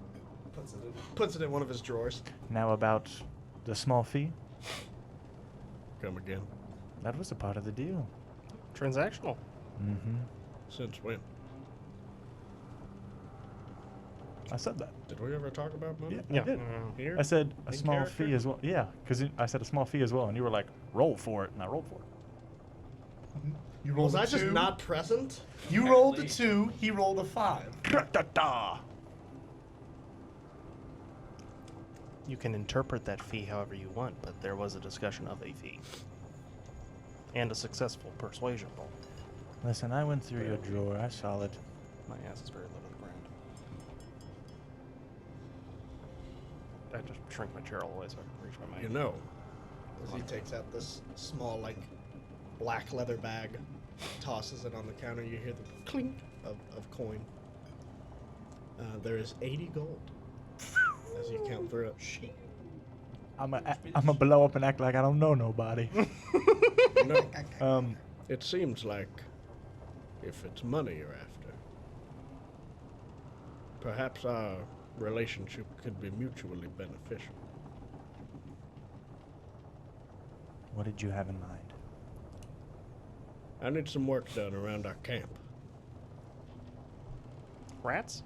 Puts it in one of his drawers. Now about the small fee. Come again. That was a part of the deal. Transactional. Mm-hmm. Since when? I said that. Did we ever talk about money? Yeah, I did. Here? I said a In small character? fee as well. Yeah, because I said a small fee as well, and you were like, roll for it, and I rolled for it. You Was rolled I a just 2. not present? You rolled a 2. He rolled a 5. You can interpret that fee however you want, but there was a discussion of a fee. And a successful persuasion roll. Listen, I went through your drawer. I saw it. My ass is very low to the ground. I just shrink my chair all the way so I can reach my mic. You know, as he takes out this small, like, black leather bag, tosses it on the counter, you hear the clink of coin. There is 80 gold as you count through it. I'm a blow up and act like I don't know nobody. No, it seems like if it's money you're after, perhaps our relationship could be mutually beneficial. What did you have in mind? I need some work done around our camp. Rats?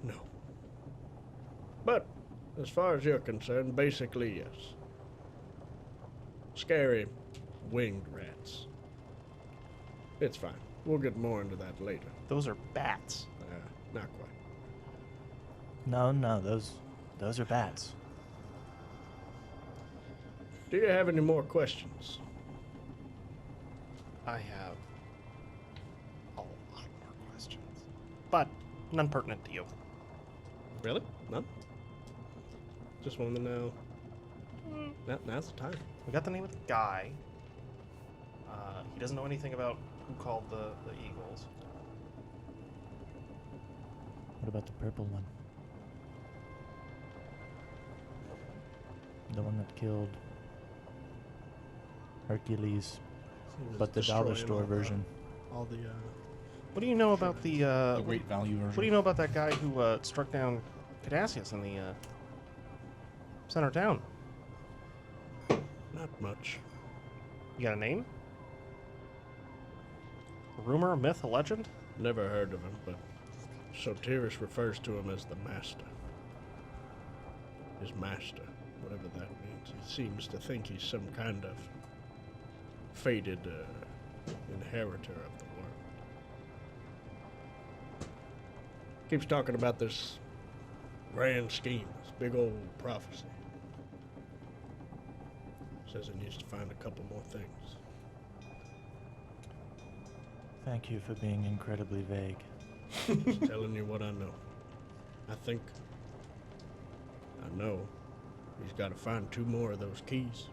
No. But, as far as you're concerned, basically yes. Scary winged rats. It's fine. We'll get more into that later. Those are bats. Not quite. No, those are bats. Do you have any more questions? I have a lot more questions. But none pertinent to you. Really? None? Just wanted to know. Now's the time. We got the name of the guy. He doesn't know anything about who called the Eagles. What about the purple one? The one that killed Hercules, but the dollar store version. All the, What do you know about the The great value version. what do you know about that guy who struck down Cadassius in the center of town? not much. You got a name? A rumor, a myth, a legend? Never heard of him, but Sotiris refers to him as the Master. His master, whatever that means. He seems to think he's some kind of fated inheritor of the world. Keeps talking about this grand scheme, this big old prophecy. Says he needs to find a couple more things. Thank you for being incredibly vague. Just telling you what I know. I know he's got to find 2 more of those keys.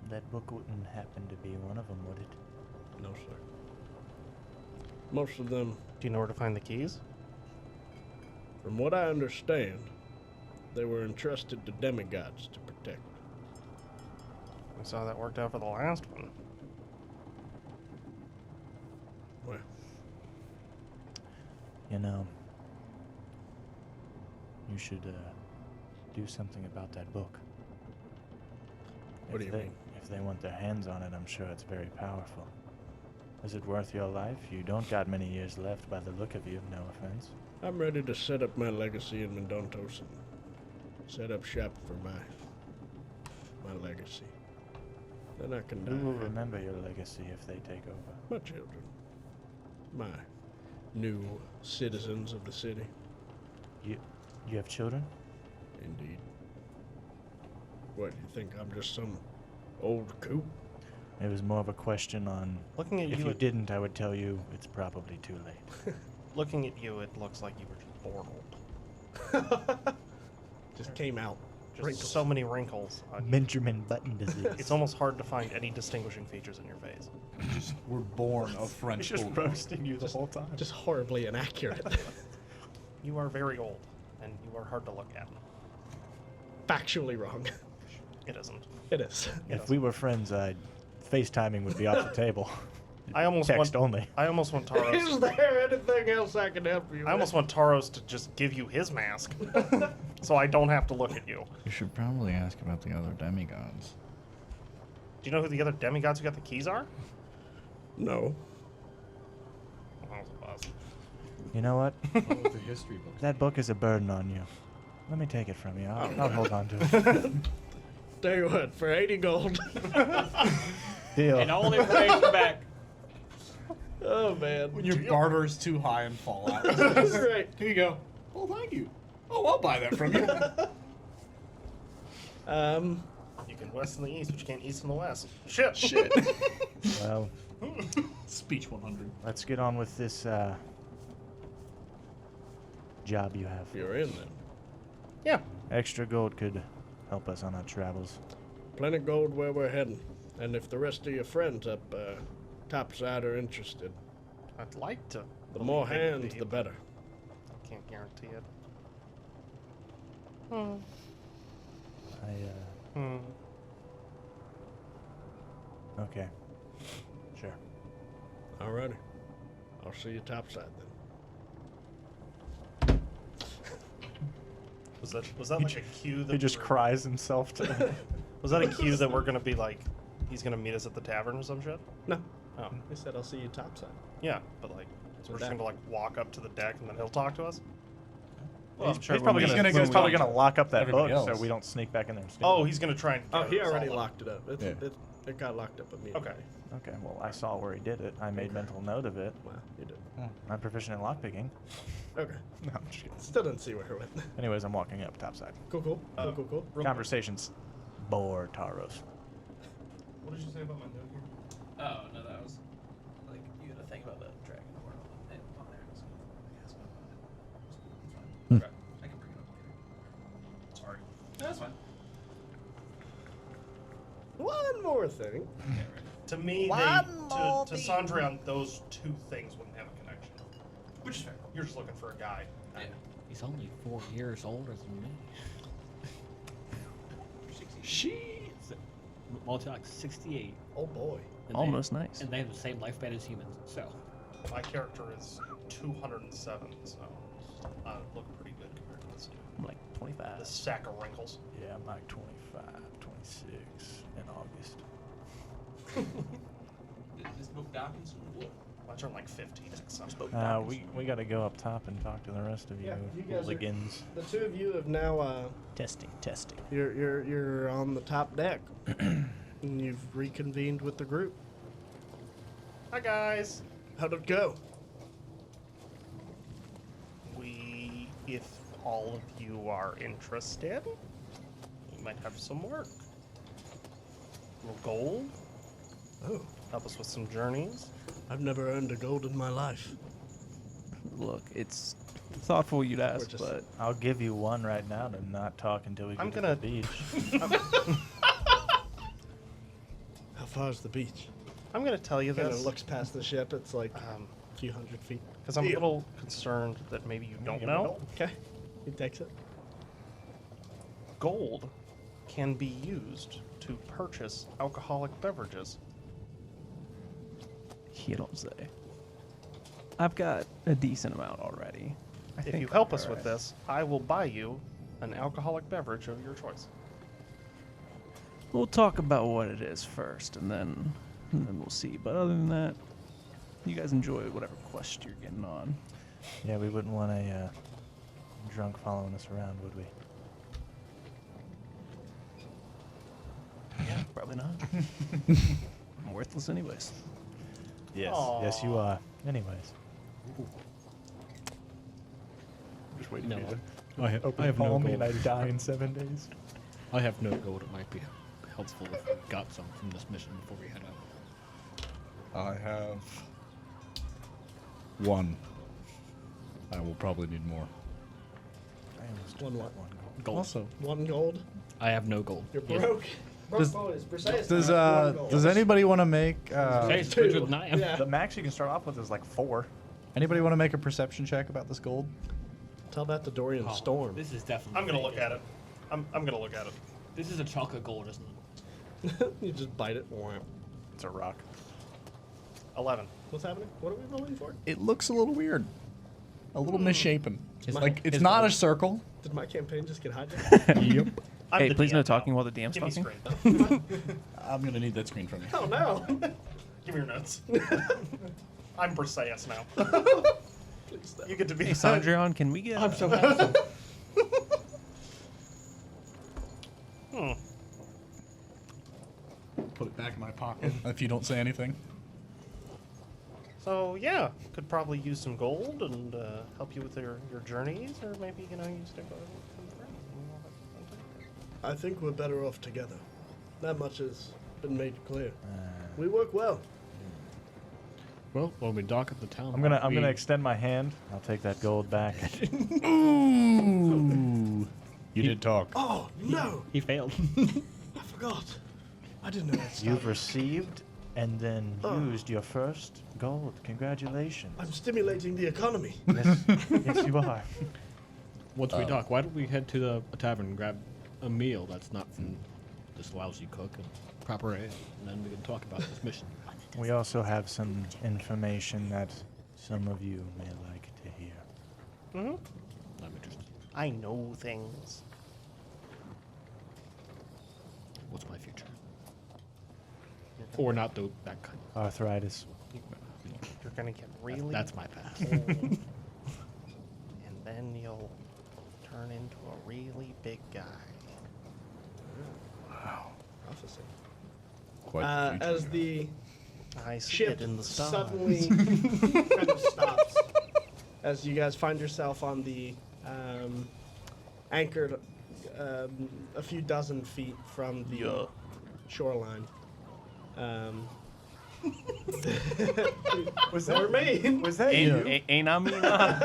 That book wouldn't happen to be one of them, would it? No, sir. Most of them, Do you know where to find the keys? from what I understand, they were entrusted to demigods to protect. We saw that worked out for the last one. Well, You know, you should do something about that book. What do you mean? If they want their hands on it, I'm sure it's very powerful. Is it worth your life? You don't got many years left by the look of you, no offense. I'm ready to set up my legacy in Myndontos and set up shop for my legacy. Then I can Who will die. remember your legacy if they take over? My children. My new citizens of the city. You have children? Indeed. What, you think I'm just some old coot? It was more of a question on, Looking at if you, you didn't, I would tell you it's probably too late. looking at you, it looks like you were just born old. Just came out. Just Wrinkles. so many wrinkles. Benjamin Button disease. It's almost hard to find any distinguishing features in your face. Just were born of French just bulldog. roasting you the whole time. Just horribly inaccurate. You are very old, and you are hard to look at. Factually wrong. It isn't. It is. If we were friends, FaceTiming would be off the table. I almost Text want. only. I almost want Taros. Is there anything else I can help you I almost want Taros to just give you his mask, so I don't have to look at you. You should probably ask about the other demigods. Do you know who the other demigods who got the keys are? No. Oh, that was a buzz. You know what? What was the history book? That book is a burden on you. Let me take it from you. I'll hold on to it. Tell you what, for 80 gold. Deal. And all the information back. Oh, man. When your barter's too high and fall out. Right. Here you go. Oh, thank you. Oh, I'll buy that from you. You can west and the east, but you can't east and the west. Shit. Shit. Well, Speech 100. let's get on with this job you have. You're in then. Yeah. Extra gold could help us on our travels. Plenty gold where we're heading. And if the rest of your friends up topside are interested, I'd like to. the more believe they'd hands, be, the but better. I can't guarantee it. Hmm. Okay. Sure. Alrighty. I'll see you topside then. Was that like a cue that He just we're- cries himself to. Was that a cue that we're gonna be like, he's gonna meet us at the tavern or some shit? No. Oh. He said I'll see you topside. Yeah, but like, so we're just deck. gonna like walk up to the deck and then he'll talk to us. Well, sure he's probably when gonna, we- he's probably when we- gonna lock up that book everybody so else. we don't sneak back in there and steal Oh, it. he's gonna try and. Oh, he get us already all up. locked it up. It got locked up immediately. Okay. Okay, well, I saw where he did it. I made mental note of it. Well, you did. I'm proficient in lockpicking. Okay. No, I'm just kidding. Still didn't see where it went. Anyways, I'm walking up topside. Cool. Real quick, Conversations bore Taros. What did you say about my note here? Oh, no, that was like you had a thing about the dragon world on there. So I asked about it. Okay. I can bring it up later. Sorry. No, that's fine. One more thing. Okay, right. To me, to Sandrion, those two things wouldn't have a connection. Which is fair. You're just looking for a guy. Yeah. He's only 4 years older than me. She. Multi like 68. Oh boy. And Almost nice. And they have the same lifespan as humans. So My character is 207, so I look pretty good compared to this dude. I'm like 25. This sack of wrinkles. Yeah, I'm like 25, 26 in August. This book Dawkins what? I turned like 50 next summer. We got to go up top and talk to the rest of you, Yeah, you guys are- hooligans. The two of you have now. Testing. You're on the top deck, and you've reconvened with the group. Hi guys. How'd it go? If all of you are interested, we might have some work. A little gold. Oh, Help us with some journeys. I've never earned a gold in my life. Look, it's thoughtful you'd ask, just- but I'll give you one right now to not talk until we I'm get to gonna- the beach. How far's the beach? I'm gonna tell you Kind this of looks past the ship. It's like a um, few hundred feet. because I'm a little concerned that maybe you don't know. Okay, he takes it. Gold can be used to purchase alcoholic beverages. you don't say. I've got a decent amount already. I If think you I'm help us alright. with this, I will buy you an alcoholic beverage of your choice. We'll talk about what it is first, and then we'll see. But other than that, you guys enjoy whatever quest you're getting on. Yeah, we wouldn't want a drunk following us around, would we? Yeah, probably not. I'm worthless anyways. Yes. Aw. Yes, you are. Anyways. Just waiting No. for you to I have open no palm me and gold. I die in 7 days. I have no gold. It might be helpful if we got some from this mission before we head out. I have one. I will probably need more. I almost One took what? that one gold. Gold. Also, One gold. I have no gold. You're Yeah. broke. Does- boys. Precise. does anybody want to make Okay, it's Two. richer than I am. Yeah. The max you can start off with is like 4. anybody want to make a perception check about this gold? Tell that to Dorian Oh, Storm. This is definitely. I'm gonna fake, look at isn't it. I'm gonna look at it. This is a chunk of gold, isn't it? You just bite it. It's a rock. 11. What's happening? What are we rolling for? It looks a little weird. A little misshapen. It's My- like it's it's not fine. a circle. Did my campaign just get hijacked? Yep. I'm Hey, the please DM no now. talking while the DM's Give me talking. screen. I'm gonna need that screen from you. Oh no! Give me your notes. I'm Briseis now. Please no. You get to be Hey, Sandrion, can we get? I'm so handsome. Hmm. Put it back in my pocket if you don't say anything. So yeah, could probably use some gold and help you with your journeys, or maybe use to go with some friends. I think we're better off together. That much has been made clear. We work well. Well, when we dock at the town, I'm gonna we- extend my hand. I'll take that gold back. Ooh. You did talk. Oh no! He failed. I forgot. I didn't know that. You've started. received and then Oh. used your first gold. Congratulations. I'm stimulating the economy. Yes, yes, you are. Once we dock, why don't we head to a tavern and grab a meal that's not from this lousy cook and proper ale, and then we can talk about this mission. We also have some information that some of you may like to hear. Mm-hmm. I'm interested. I know things. What's my future? Or not that kind. Arthritis. You're gonna get really That's my path. old, and then you'll turn into a really big guy. Prophecy. Quite the future. As the I see ship it in the stars. suddenly kind of stops, as you guys find yourself on the anchored a few dozen feet from the shoreline. Was Remain. Was that you? Ain't I mean? Right,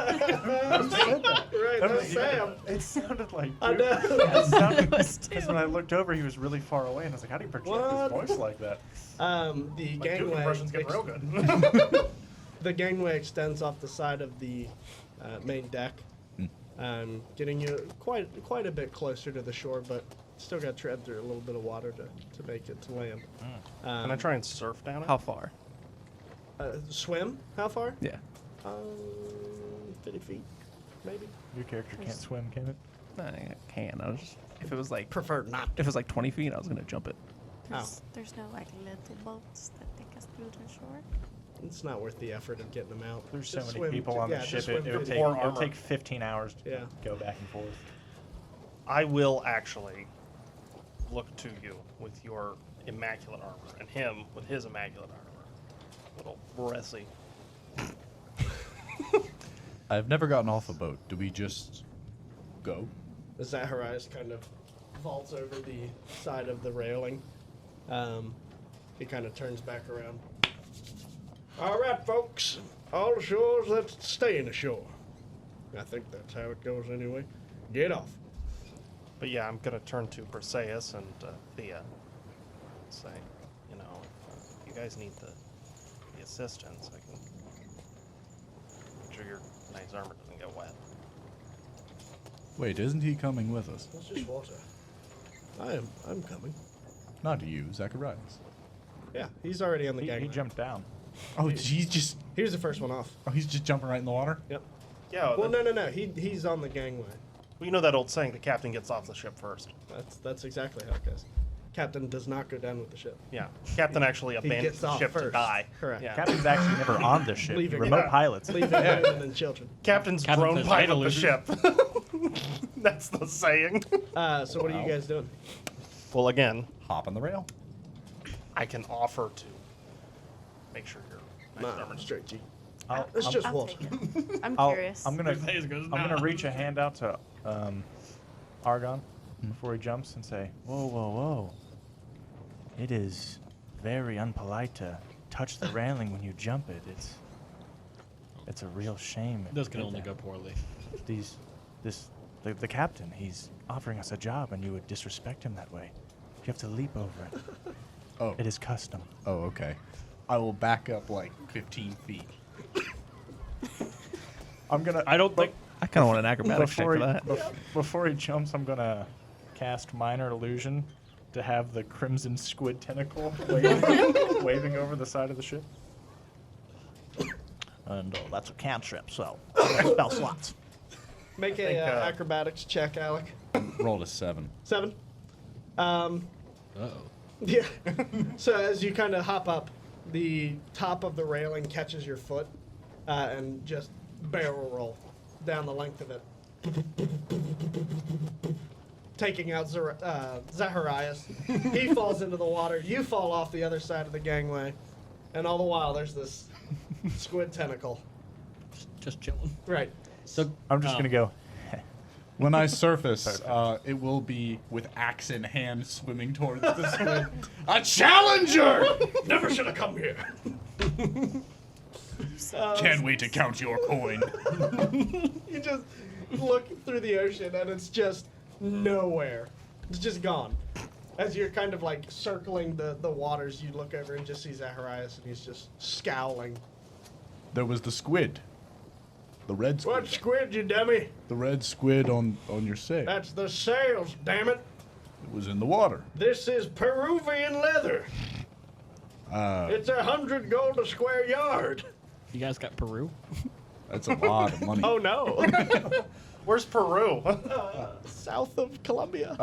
that's Sam. It sounded like I you. know. It sounded because when I looked over, he was really far away, and I was like, "How do you project What? his voice like that?" The My Duke gangway. impression's getting real good. The gangway extends off the side of the main deck, getting you quite a bit closer to the shore, but still got to tread through a little bit of water to make it to land. Can I try and surf down it? How far? Swim? How far? Yeah. 50 feet, maybe. Your character can't swim, can it? I can. I was just, if it was like Prefer not. if it was like 20 feet, I was gonna jump it. There's no like little boats that take us through the shore. It's not worth the effort of getting them out. There's so Just many swim people to- on yeah, the just ship. swim It would 50 take Or it would armor. take 15 hours to Yeah. go back and forth. I will actually look to you with your immaculate armor, and him with his immaculate armor. Little Bressie. I've never gotten off a boat. Do we just go? The Zaharias kind of vaults over the side of the railing. He kind of turns back around. All right, folks. All ashores, let's stay in the shore. I think that's how it goes anyway. Get off. But yeah, I'm gonna turn to Briseis and Thea and say, if you guys need the assistance, I can make sure your nice armor doesn't get wet. Wait, isn't he coming with us? It's just water. I'm coming. Not you, Zacharias. Yeah, he's already on the He gangway. jumped down. Oh, he's just He was the first one off. he's just jumping right in the water. Yep. Yeah, Well, no. He's on the gangway. well, you know that old saying, the captain gets off the ship first. That's exactly how it goes. Captain does not go down with the ship. Yeah, captain actually He abandons gets the off ship to first. die. Correct. Yeah. Captain's actually never on the ship. Leaving. Remote Yeah. pilots. Leaving women and children. Captain's Captain drone says, pilot "Idle the lizard." ship. That's the saying. So what are you guys doing? Well, again, Hop on the rail. I can offer to make sure your nice Nah, armor's straight G. I'll, It's I'm- just I'll water. take it. I'm I'll- curious. I'm gonna Briseis goes, I'm gonna "No." reach a hand out to Argon before he jumps and say, "Whoa, whoa, whoa! It is very unpolite to touch the railing when you jump it. It's a real shame. if This you can did only that. go poorly. The captain, he's offering us a job, and you would disrespect him that way. You have to leap over it. Oh. It is custom." Oh, okay. I will back up like 15 feet. I'm gonna. I don't think. I kind of want an acrobatics check before for he, that. before he jumps, I'm gonna cast minor illusion to have the crimson squid tentacle waving over the side of the ship. And that's a cantrip, so spell slots. Make a think, acrobatics check, Alec. Rolled a 7. 7. Uh-oh. Yeah. So as you kind of hop up, the top of the railing catches your foot, and just barrel roll down the length of it, taking out Zaharias. He falls into the water. You fall off the other side of the gangway, and all the while there's this squid tentacle. Just chilling. Right. So I'm just gonna go. When I surface, it will be with axe in hand swimming towards the squid. A challenger! Never should have come here. Can't wait to count your coin. You just look through the ocean, and it's just nowhere. It's just gone. As you're kind of like circling the waters, you look over and just see Zaharias, and he's just scowling. There was the squid. The red squid. What squid, you dummy? The red squid on your sail. That's the sails, damn it. It was in the water. This is Peruvian leather. It's 100 gold a square yard. you guys got Peru? That's a lot of money. Oh no. Where's Peru? South of Colombia.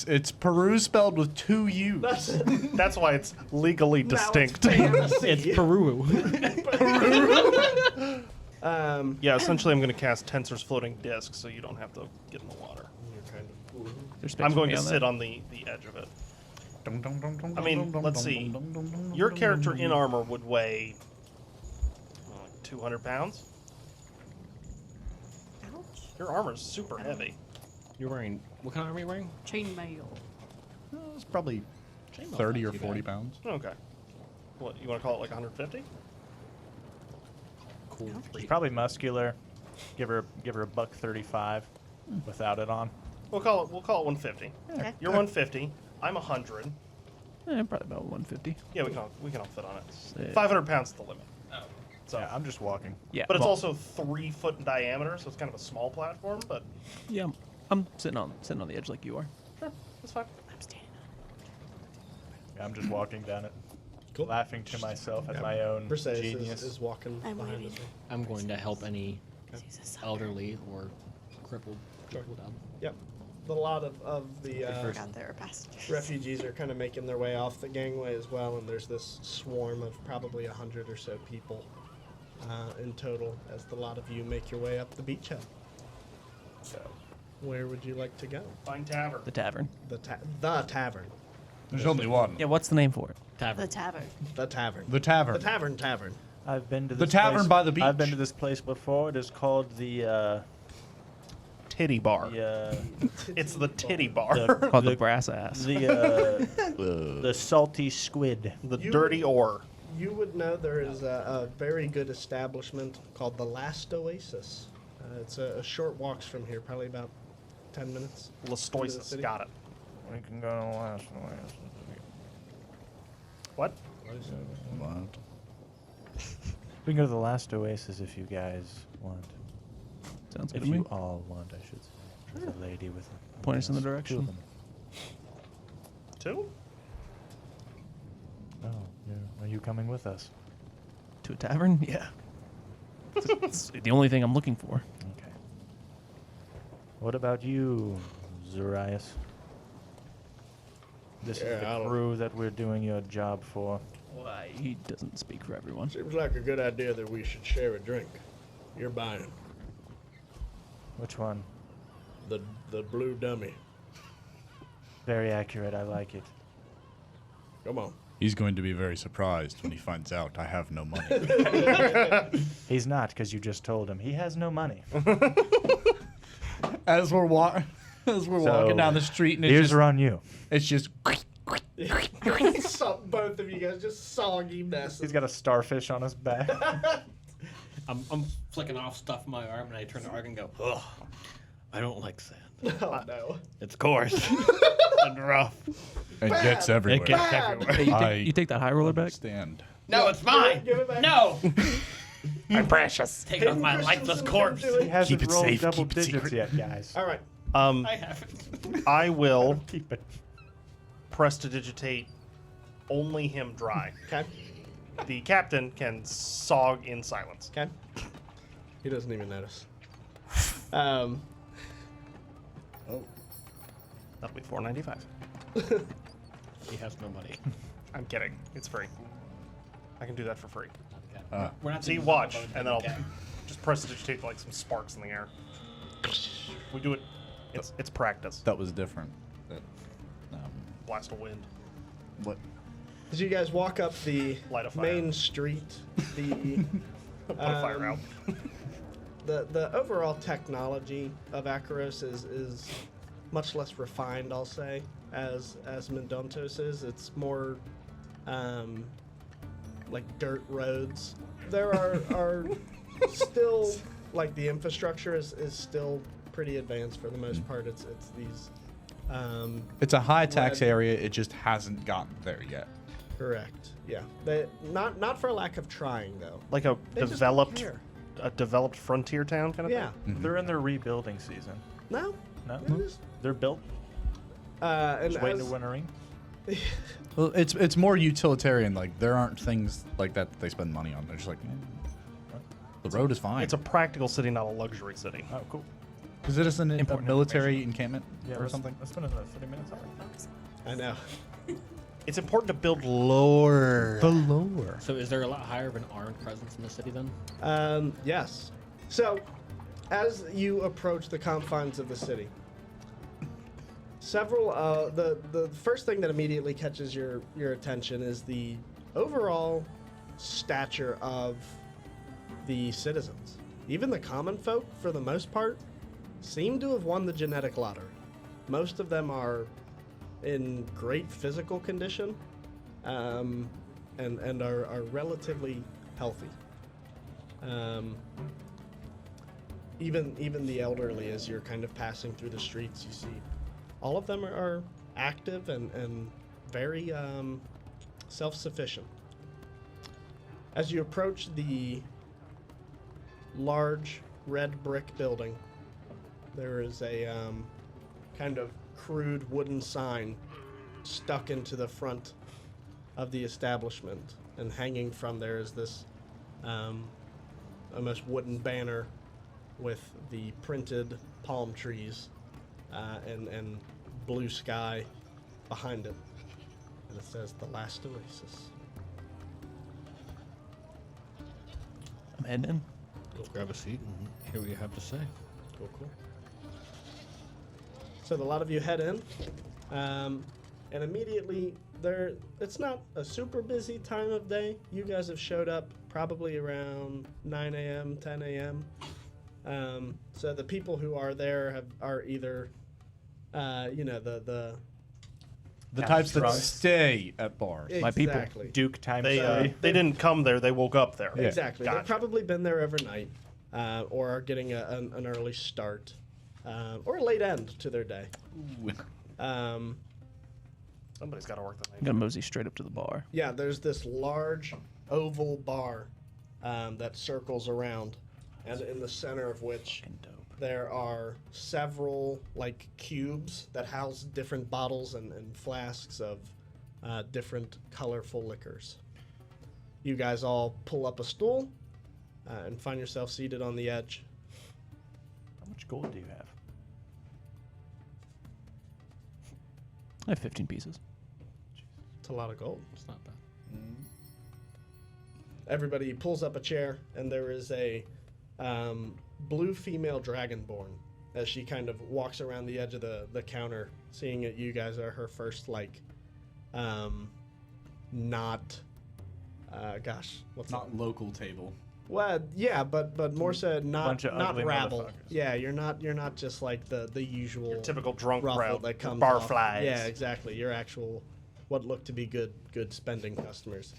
It's Peru spelled with 2 U's. That's why it's legally distinct. It's Peru. Yeah, essentially I'm going to cast Tensor's floating disc so you don't have to get in the water. There's space I'm for going me to on sit that. on the edge of it. I mean, let's see. Your character in armor would weigh like 200 pounds. Ouch. Your armor's super heavy. You're wearing what kind of armor are you wearing? Chainmail. It's probably Chainmail's 30 not or too 40 bad. pounds. Okay. What, you want to call it like 150? Cool. She's probably muscular. Give her a buck 35 without it on. We'll call it 150. Okay. You're 150. I'm 100. Probably about 150. Yeah, we can all fit on it. Sick. 500 pounds is the limit. So, Yeah, I'm just walking. Yeah, but it's well, also 3 foot in diameter, so it's kind of a small platform. But yeah. I'm sitting on the edge like you are. sure, that's fine. I'm standing Yeah, I'm just walking down it, Cool. laughing to myself at my own Briseis genius. is walking I'm behind waiting. us. I'm going to help any on. He's a sucker. elderly or crippled people down. Yep. A lot of the I forgot there were passengers. refugees are kind of making their way off the gangway as well, and there's this swarm of probably 100 or so people in total as the lot of you make your way up the beachhead. So, where would you like to go? Fine tavern. The tavern. The tavern. There's only one. Yeah, what's the name for it? Tavern. The tavern. The tavern. The tavern. The tavern. I've been to The this tavern place- by the beach. I've been to this place before. It is called the Titty bar. It's the titty bar. Called the brass ass. the salty squid. the You- dirty ore. You would know there is a very good establishment called the Last Oasis. It's a short walks from here, probably about 10 minutes. into the Lastoisis. city. Got it. We can go to last What? What? We can go to the last oasis if you guys want. Sounds good If to me. you all want, I should say. There's a lady with a Point us in the two of direction. them. 2? Oh, are you coming with us? To a tavern? Yeah. It's the only thing I'm looking for. Okay. What about you, Zaharias? This Yeah, is I the don't- crew that we're doing your job for. Why? He doesn't speak for everyone. Seems like a good idea that we should share a drink. You're buying Which one? the blue dummy. Very accurate. I like it. Come on. He's going to be very surprised when he finds out I have no money. He's not, because you just told him. He has no money. As we're walking down the street, and Ears are on you. it's just Both of you guys just soggy messes. He's got a starfish on his back. I'm flicking off stuff in my arm, and I turn to Arg and go, ugh, I don't like sand. Oh no. It's coarse and rough. it gets everywhere. It gets Bad. everywhere. Hey, I you take that high roller back? Stand. No, it's mine. Give it back. No. I'm precious. Take it off my Hidden lifeless Christensen corpse. can do He it. hasn't Keep it rolled safe, double keep it digits secret. yet, guys. All right. I haven't. I will Keep it. prestidigitate only him dry. Okay. The captain can sog in silence. Okay. He doesn't even notice. Oh. That'll be $4.95. He has no money. I'm kidding. It's free. I can do that for free. We're not So you watch, and then I'll just prestidigitate like some sparks in the air. We do it. It's practice. That was different. Blast of wind. What? As you guys walk up the Light a fire. main street, the Put a fire out. the overall technology of Akeros is much less refined, I'll say, as Myndontos is. It's more like dirt roads. There are still, like, the infrastructure is still pretty advanced for the most part. It's these It's a high tax red- area. It just hasn't gotten there yet. correct. Yeah. They, not for lack of trying though. Like a They just don't developed care. frontier town kind of Yeah. thing. They're in their rebuilding season. No. No, They're just, they're built. and Just waiting to as- win a ring. Well, it's more utilitarian. Like, there aren't things like that they spend money on. They're just like, the road is fine. It's a practical city, not a luxury city. Oh, cool. Is it just a Important military encampment Yeah, or let's- something? Let's spend another 30 minutes on it. I know. It's important to build lore. lore. So is there a lot higher of an armed presence in the city then? Yes. So, as you approach the confines of the city, several the first thing that immediately catches your attention is the overall stature of the citizens. Even the common folk, for the most part, seem to have won the genetic lottery. Most of them are in great physical condition, and are relatively healthy. Even the elderly, as you're kind of passing through the streets, you see all of them are active and very self-sufficient. As you approach the large red brick building, there is a kind of crude wooden sign stuck into the front of the establishment, and hanging from there is this almost wooden banner with the printed palm trees and blue sky behind it, and it says "The Last Oasis." I'm heading in. Let's grab a seat and hear what you have to say. Cool. So a lot of you head in, and immediately there. It's not a super busy time of day. You guys have showed up probably around 9 a.m., 10 a.m. So the people who are there are either, the The types that drunk. stay at bars. My people. exactly. Duke times They 3. they didn't come there. They woke up there. Yeah. Exactly. Gotcha. They've probably been there overnight, or are getting an early start, or a late end to their day. Um, Somebody's got to work the I'm gonna mosey straight up to the bar. yeah, there's this large oval bar that circles around, and in the center of which there are several like cubes that house different bottles and flasks of different colorful liquors. You guys all pull up a stool and find yourself seated on the edge. How much gold do you have? I have 15 pieces. It's a lot of gold. It's not bad. Everybody pulls up a chair, and there is a blue female dragonborn as she kind of walks around the edge of the counter, seeing that you guys are her first, like, not, what's Not local table. Well, yeah, but more so not Bunch of not ugly rabble. motherfuckers. Yeah, you're not just like the usual Typical drunk ruffle crowd. that comes bar off. flies. Yeah, exactly. You're actual what look to be good spending customers.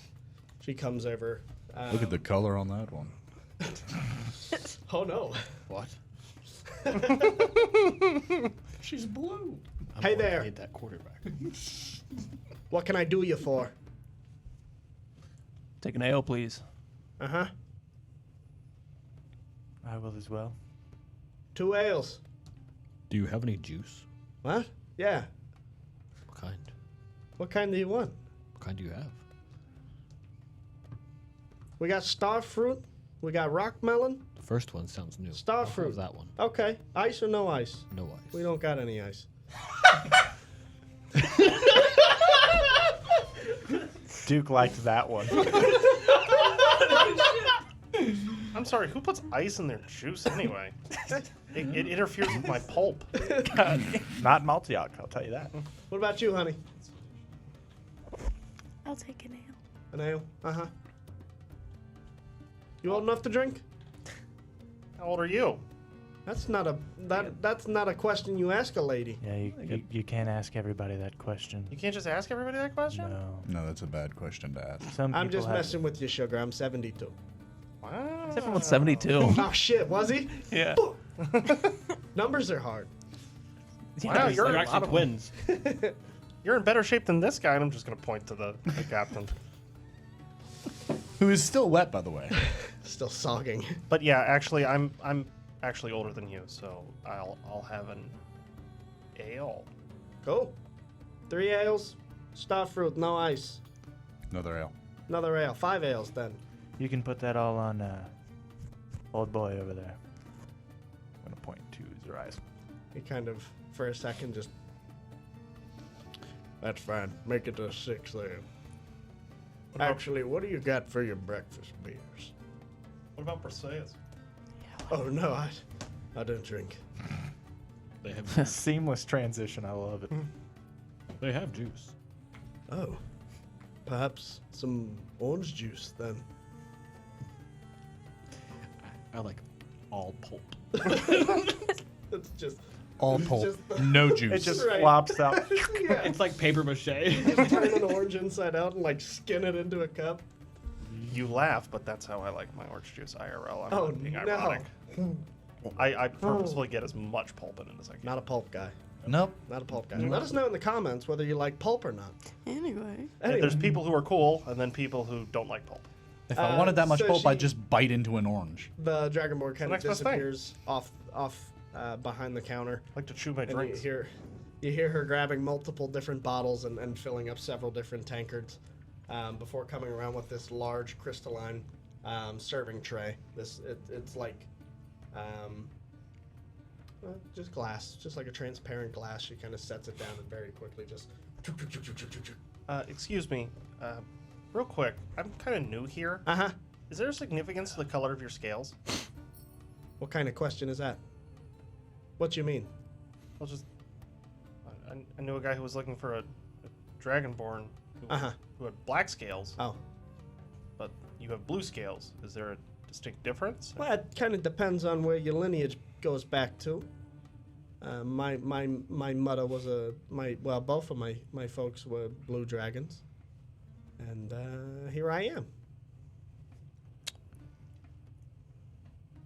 She comes over. Look at the color on that one. Oh no. What? She's blue. I'm Hey gonna there. need that quarterback. What can I do you for? Take an ale, please. Uh-huh. I will as well. 2 ales. Do you have any juice? What? Yeah. What kind? What kind do you want? What kind do you have? We got star fruit. We got rock melon. The first one sounds new. Star I'll have fruit. that one. Okay. Ice or no ice? No ice. We don't got any ice. Duke liked that one. I'm sorry, who puts ice in their juice anyway? It interferes with my pulp. Not Maltiok, I'll tell you that. What about you, honey? I'll take an ale. An ale? Uh-huh. You old enough to drink? How old are you? That's not a question you ask a lady. Yeah, you can't ask everybody that question. You can't just ask everybody that question? No. No, that's a bad question to ask. Some I'm people just have- messing with you, sugar. I'm 72. Wow. Everyone's 72. Oh shit, was he? Yeah. Numbers are hard. Wow, you're They're a actually lot of twins. You're in better shape than this guy, and I'm just gonna point to the captain. Who is still wet, by the way. Still sogging. But yeah, actually, I'm actually older than you, so I'll have an ale. Cool. 3 ales, star fruit, no ice. Another ale. Another ale. 5 ales then. You can put that all on old boy over there. I'm going to point to Zaharias. He kind of, for a second, just... That's fine. Make it a 6 then. Actually, what do you got for your breakfast beers? What about Perseus? Oh, no, I don't drink. They have Seamless transition, I love it. they have juice. Oh. Perhaps some orange juice then. I like all pulp. It's just... All it's pulp. just the- No juice. It just Right. flops out. Yeah. It's like paper mache. Just turn an orange inside out and, like, skin it into a cup. You laugh, but that's how I like my orange juice IRL. I'm Oh, not being no. ironic. I purposefully get as much pulp in it as I can. Not a pulp guy. Nope. Not a pulp guy. Let us know in the comments whether you like pulp or not. Anyway. There's people who are cool, and then people who don't like pulp. If I wanted that much so pulp, I'd she- just bite into an orange. The Dragonborn kind of next best thing. disappears off behind the counter. I like to chew my And drinks. you hear her grabbing multiple different bottles and filling up several different tankards before coming around with this large crystalline serving tray. It's like just glass, just like a transparent glass. She kind of sets it down and very quickly just. Excuse me, real quick. I'm kind of new here. Uh-huh. Is there a significance to the color of your scales? What kind of question is that? What you mean? I'll just. I knew a guy who was looking for a Dragonborn who had black scales, Oh. but you have blue scales. Is there a distinct difference? Well, it kind of depends on where your lineage goes back to. My mother was both of my folks were blue dragons, and here I am.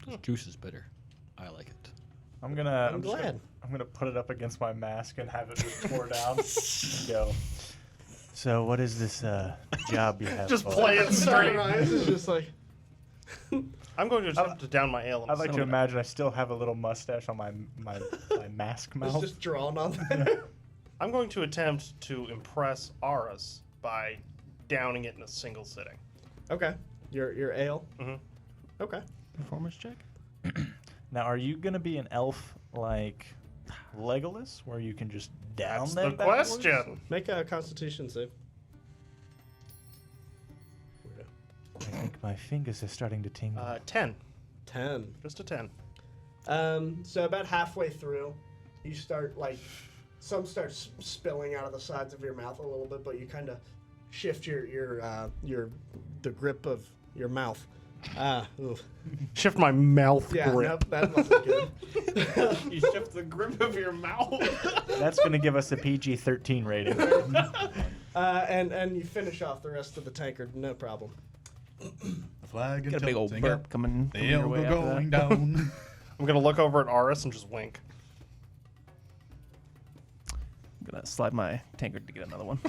This juice is bitter. I like it. I'm gonna. I'm just glad. I'm gonna put it up against my mask and have it just pour down. Go. So, what is this job you have? Just for? play it straight. This is just like I'm going to attempt to down my ale. in a I'd like to second. imagine I still have a little mustache on my mask it's mouth. just drawn on there. I'm going to attempt to impress Aras by downing it in a single sitting. Okay, your ale. Mhm. Okay. Performance check. Now, are you gonna be an elf like Legolas, where you can just down That's them the backwards? question. Make a Constitution save. I think my fingers are starting to tingle. 10. 10. Just a 10. So about halfway through, you start some start spilling out of the sides of your mouth a little bit, but you kind of shift the grip of your mouth. Oof. Shift my mouth Yeah, grip. nope, that wasn't good. You shift the grip of your mouth. That's gonna give us a PG-13 rating. And you finish off the rest of the tankard, no problem. The flag Got a and big old tilting burp up. coming The your ale way go after going that. down. I'm going to look over at Aras and just wink. I'm gonna slide my tankard to get another one.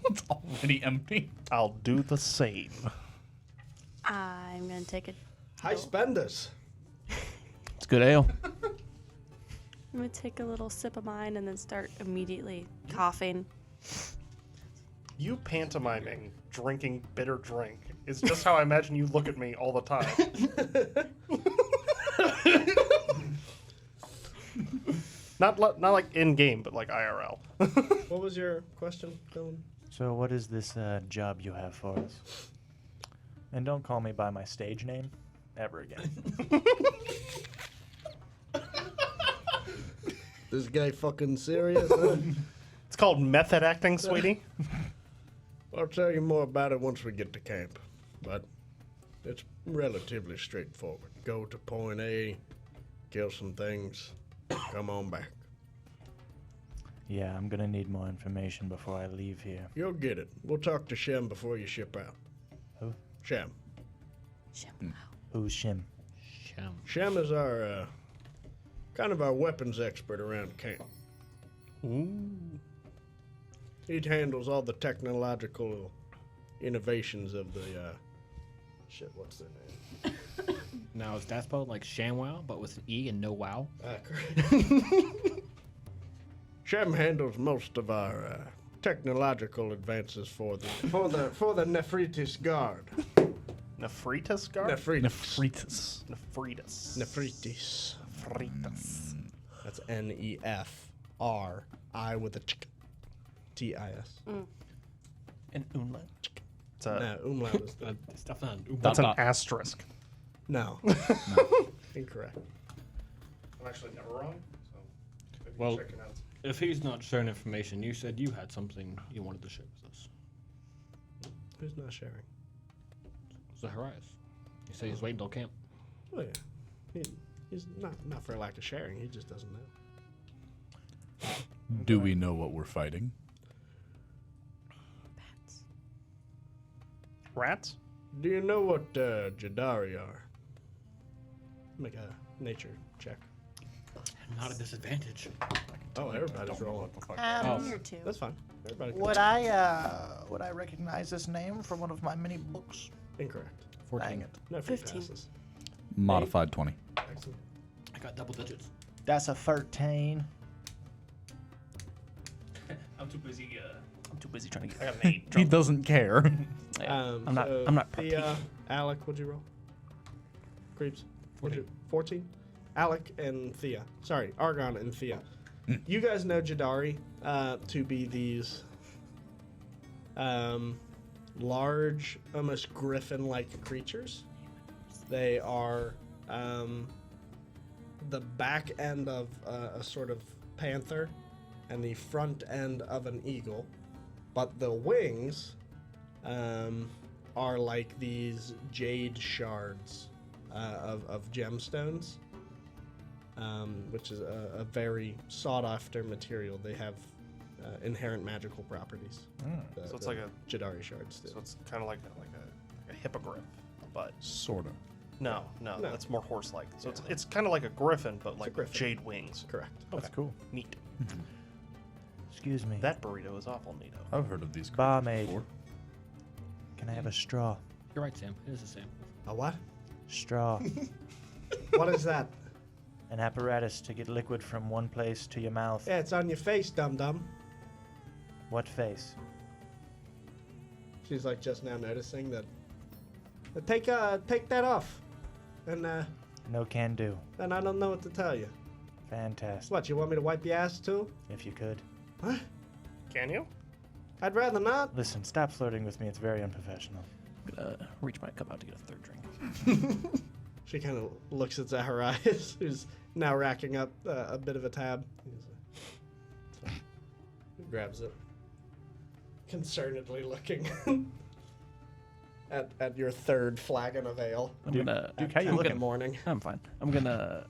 It's already empty. I'll do the same. I'm gonna take a. High spenders. It's good ale. I'm gonna take a little sip of mine and then start immediately coughing. You pantomiming drinking bitter drink is just how I imagine you look at me all the time. Not like in game, but like IRL. What was your question, Dylan? So what is this job you have for us? And don't call me by my stage name ever again. This guy fucking serious? Huh? It's called method acting, sweetie. I'll tell you more about it once we get to camp, but it's relatively straightforward. Go to point A, kill some things, come on back. Yeah, I'm gonna need more information before I leave here. You'll get it. We'll talk to Shem before you ship out. Who? Shem. Who's Shim? Sham. Shem is our, kind of our weapons expert around camp. Ooh. He handles all the technological innovations of the, shit, what's their name? Now, is that spelled like ShamWow, but with an E and no wow? Correct. Shem handles most of our, technological advances for the Nephritis Guard. Nephritis guard? Nephritis. Nephritis. Nephritis. Nephritis. That's Nefri with a Tis. An umlaut. It's a, No, umlaut is the. It's definitely that's an Dot. asterisk. No. Incorrect. I'm actually never wrong. So maybe Well- check it out. If he's not sharing information, you said you had something you wanted to share with us. Who's not sharing? Zaharias. You say he's waiting till camp. Oh yeah. He's not for lack of sharing. He just doesn't know. Do we know what we're fighting? Rats? Do you know what Jadari are? Make a nature check. Not a disadvantage. Oh, everybody's rolling. Oh. Me or two. That's fine. Everybody. Would I recognize this name from one of my many books? Incorrect. 14. Dang it. No free 15. passes. Modified 20. Excellent. I got double digits. That's a 13. I'm too busy trying to I get. got an 8. He doesn't care. Yeah, I'm not Thea, Alec, what'd you roll? Creeps. 14. Alec and Thea. Sorry, Argon and Thea. You guys know Jadari to be these large, almost griffin-like creatures. They are the back end of a sort of panther and the front end of an eagle, but the wings are like these jade shards of gemstones, which is a very sought-after material. They have inherent magical properties. So it's like a Jadari shards do. So it's kind of like a hippogriff, but Sorta. no, No. that's more horse-like. So Yeah. it's kind of like a griffin, but like griffin. jade wings. Correct. That's cool. Neat. Excuse me. That burrito is awful neato. I've heard of these creatures Barmaid. before. Can I have a straw? You're right, Sam. It is the same. A what? Straw. What is that? An apparatus to get liquid from one place to your mouth. Yeah, it's on your face, dum-dum. What face? She's like just now noticing that. Take that off, and No can do. then I don't know what to tell you. Fantastic. What, you want me to wipe your ass too? If you could. What? Can you? I'd rather not. Listen, stop flirting with me. It's very unprofessional. I'm gonna reach my cup out to get a third drink. She kind of looks at Zaharias, who's now racking up a bit of a tab. He grabs it, concernedly looking at your third flagon of ale. I'm gonna. Duke, how you I'm looking? gonna- Morning. I'm fine. I'm gonna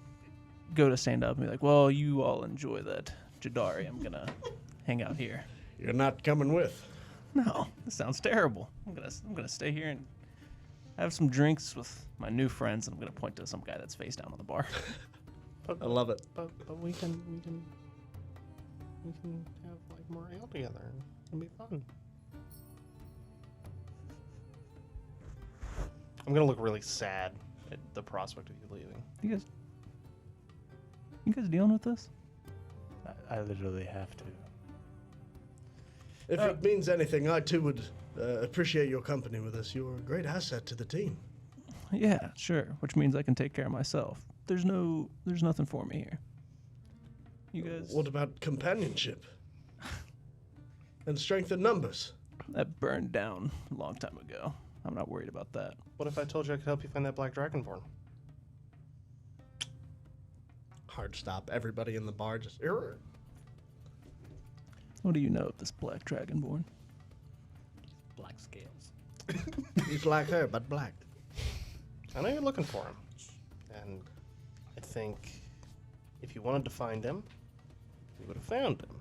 go to stand up and be like, "Well, you all enjoy that Jadari. I'm gonna hang out here." You're not coming with. No, this sounds terrible. I'm gonna stay here and have some drinks with my new friends, and I'm gonna point to some guy that's face down on the bar. I love it. But we can have like more ale together. It'll be fun. I'm gonna look really sad at the prospect of you leaving. You guys dealing with this? I literally have to. If it means anything, I too would appreciate your company with us. You're a great asset to the team. Yeah, sure. Which means I can take care of myself. There's nothing for me here. You guys. What about companionship? And strength in numbers? That burned down a long time ago. I'm not worried about that. What if I told you I could help you find that black dragonborn? Hard stop. Everybody in the bar just. What do you know of this black dragonborn? Black scales. He's like her, but black. I know you're looking for him. And I think if you wanted to find him, you would have found him.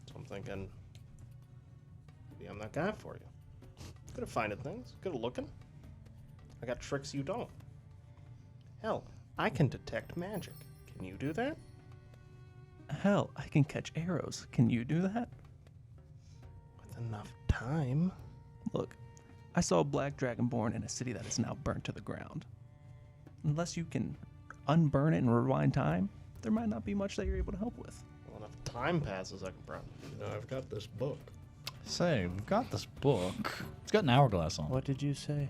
So I'm thinking, maybe I'm that guy for you. Good at finding things, good at looking. I got tricks you don't. Hell, I can detect magic. Can you do that? Hell, I can catch arrows. Can you do that? With enough time. Look, I saw a black dragonborn in a city that is now burnt to the ground. Unless you can unburn it and rewind time, there might not be much that you're able to help with. Well, enough time passes, I can probably do You know, I've got this book. Say, we've got this book. It's got an hourglass on it. What did you say?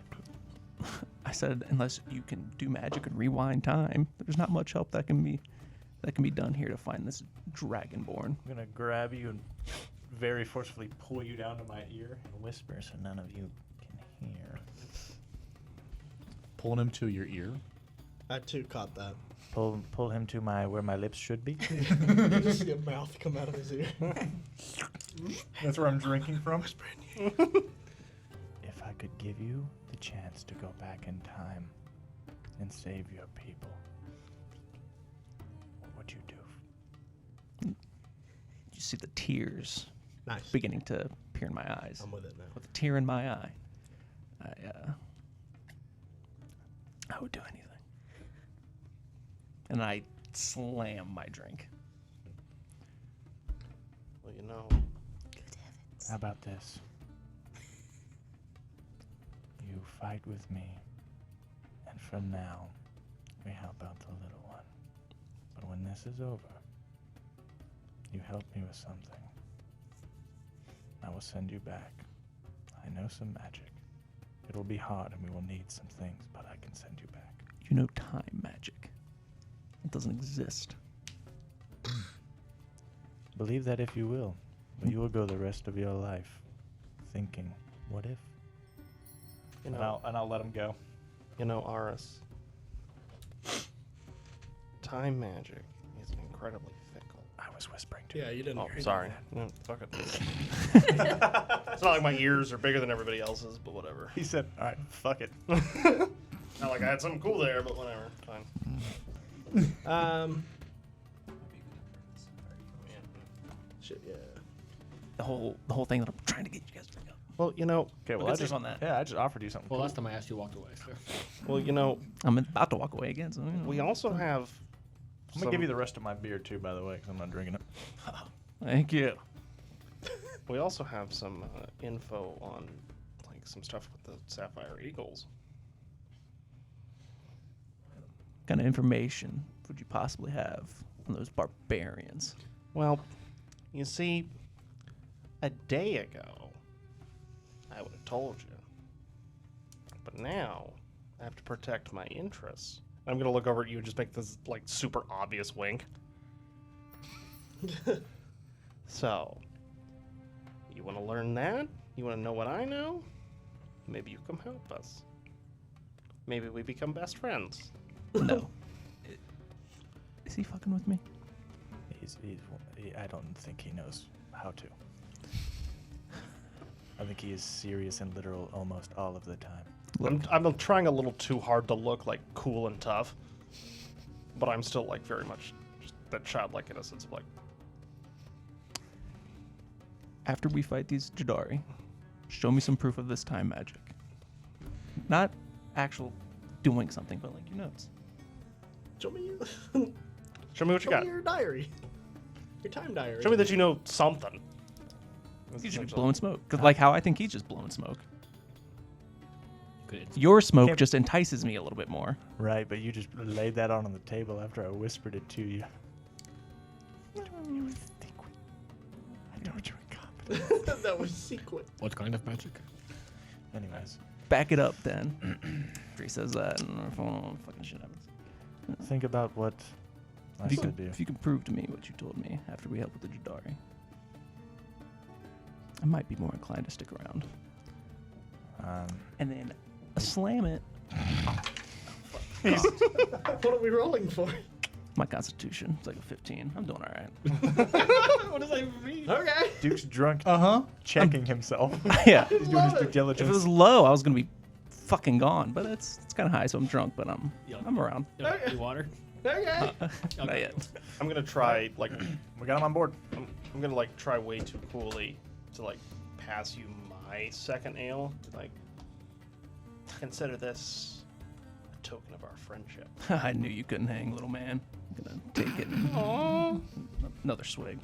I said, unless you can do magic and rewind time, there's not much help that can be done here to find this dragonborn. I'm gonna grab you and very forcefully pull you down to my ear and whisper so none of you can hear. Pulling him to your ear. I too caught that. Pull him to where my lips should be. You just see a mouth come out of his ear. That's where I'm drinking from. If I could give you the chance to go back in time and save your people, what would you do? You see the tears Nice. beginning to appear in my eyes. I'm with it now. With a tear in my eye, I would do anything. And I slam my drink. Well, you know, How about this? You fight with me, and for now, we help out the little one. But when this is over, you help me with something. I will send you back. I know some magic. It will be hard and we will need some things, but I can send you back. You know time magic. It doesn't exist. Believe that if you will, but you will go the rest of your life thinking, what if? you know, I'll let him go. you know, Aris. Time magic is incredibly fickle. I was whispering to Yeah, you didn't Oh, hear sorry. No, fuck it. It's not like my ears are bigger than everybody else's, but whatever. He said, all right, fuck it. Not like I had something cool there, but whatever. Fine. Shit, yeah. The whole thing that I'm trying to get you guys to bring up. Well, you know, Okay, well, We'll I get just on that. Yeah, I just offered you something. Well, cool. last time I asked you, walked away. So. well, you know, I'm about to walk away again. So, we also have. I'm gonna give you the rest of my beer too, by the way, because I'm not drinking it. Thank you. We also have some info on, like, some stuff with the Sapphire Eagles. What kind of information would you possibly have on those barbarians? Well, you see, a day ago, I would have told you. But now, I have to protect my interests. I'm going to look over at you and just make this, like, super obvious wink. So, you want to learn that? You want to know what I know? Maybe you come help us. Maybe we become best friends. No. Is he fucking with me? I don't think he knows how to. I think he is serious and literal almost all of the time. I'm trying a little too hard to look, like, cool and tough. But I'm still, like, very much just that childlike innocence of, like, After we fight these Jadari, show me some proof of this time magic. Not actual doing something, but like your notes. Show me, show me what you show got. me your diary. Your time diary. Show me that you know something. He's just blowing smoke. 'Cause like how I think he's just blowing smoke. Good. Your smoke Can't- just entices me a little bit more. Right, but you just laid that on the table after I whispered it to you. I told you in confidence. That was secret. What kind of magic? Anyways, Back it up, then. After he says that, and fucking shit happens. think about what I If you, said can, to you. if you can prove to me what you told me after we helped with the Jadari, I might be more inclined to stick around. And then slam it. What are we rolling for? My constitution. It's like a 15. I'm doing all right. What does that even mean? Okay. Duke's drunk, Uh-huh. checking himself. Yeah. He's doing his Love due it. diligence. If it was low, I was gonna be fucking gone. But it's kind of high, so I'm drunk. But I'm around. Any water? Okay. Not yet. I'm gonna try like We got him on board. I'm gonna like try way too coolly to like pass you my second ale. Like consider this a token of our friendship. I knew you couldn't hang, little man. I'm gonna take it. Another swig.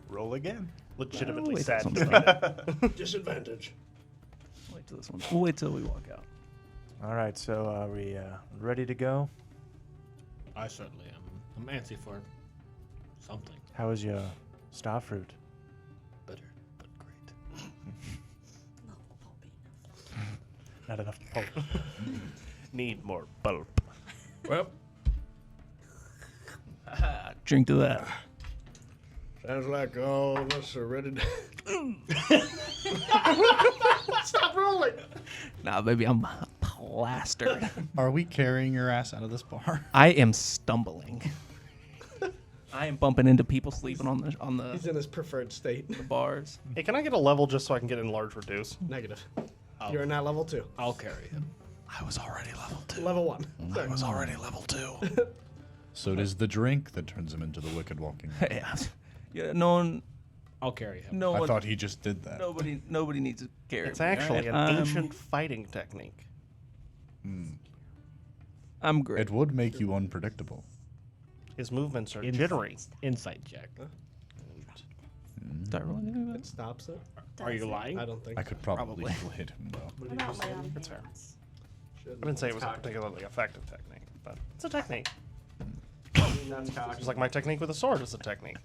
Roll again. Legitimately Wait, sad. that's something. Disadvantage. Wait till this one. We'll wait till we walk out. All right, so are we ready to go? I certainly am. I'm antsy for something How is your star fruit? better, but great. Not enough pulp. Need more pulp. Well, Drink to that. sounds like all of us are ready to. Stop rolling. Nah, baby, I'm plastered. Are we carrying your ass out of this bar? I am stumbling. I am bumping into people sleeping on He's the in his preferred state. bars. Hey, can I get a level just so I can get enlarge reduce? Negative. You're now level 2. I'll carry him. I was already level 2. Level 1. Sorry. already level 2. So it is the drink that turns him into the wicked walking. Yeah, yeah. No one. I'll carry him. No I one. thought he just did that. Nobody needs to carry. It's me, actually alright? an ancient fighting technique. I'm great. It would make you unpredictable. His movements are Insight. jittery. Insight check. Did I really do It stops it. Are you lying? I don't think. I could probably Probably. still hit him though. What did you say? That's fair. Should- I didn't say it was a particularly effective technique, but it's a technique. That's cocked. Just like my technique with a sword is a technique,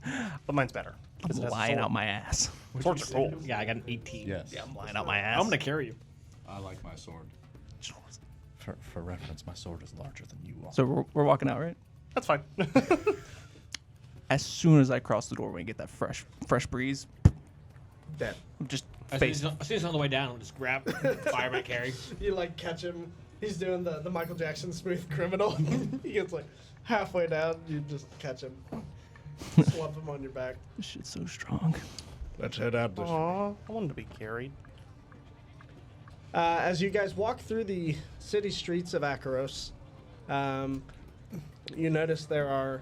but mine's better. 'cause it I'm has a lying sword. out my ass. Swords are cool. Yeah, I got an 18. Yes. Yeah, I'm lying out my ass. I'm gonna carry you. I like my sword. For reference, my sword is larger than you are. So we're walking out, right? That's fine. As soon as I cross the doorway and get that fresh breeze, Dead. I'm just As soon face. as it's on the way down, I'll just grab fireman carry. You like catch him. He's doing the Michael Jackson smooth criminal. He gets like halfway down. You just catch him. Slump him on your back. This shit's so strong. Let's head out this Aw, I wanted to be carried. As you guys walk through the city streets of Akeros, you notice there are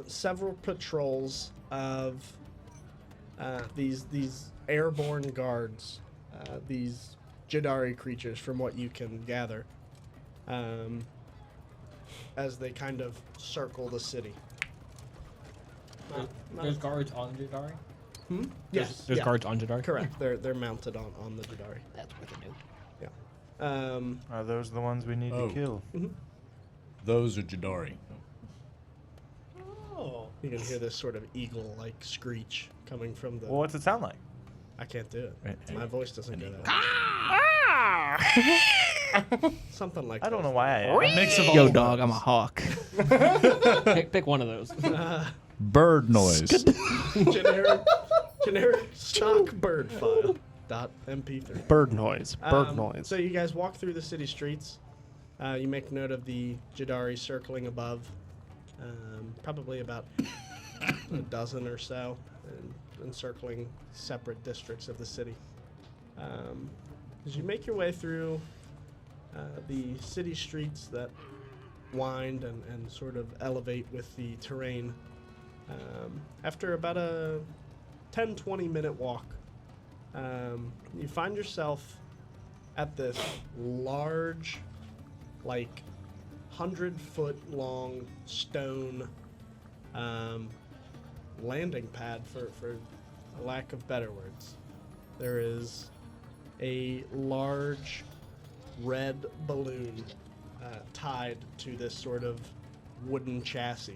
several patrols of these airborne guards, these Jadari creatures, from what you can gather, as they kind of circle the city. There's guards on Jadari? Yes, There's yeah, guards on Jadari? correct. They're mounted on the Jadari. That's what I knew. Are those the ones we need Oh. to kill? Those are Jadari. Oh. You can hear this sort of eagle-like screech coming from the. Well, what's it sound like? I can't do it. Right. My voice doesn't do that. Something like I that. don't know why I. A mix of all Yo, of dog, those. I'm a hawk. Pick one of those. Bird noise. generic stock bird file. .mp3. Bird noise. Bird noise. So you guys walk through the city streets. You make note of the Jadari circling above. Probably about a dozen or so, and encircling separate districts of the city. As you make your way through the city streets that wind and sort of elevate with the terrain, after about a 10-20 minute walk, you find yourself at this large, like 100-foot long stone landing pad, for a lack of better words. There is a large red balloon tied to this sort of wooden chassis.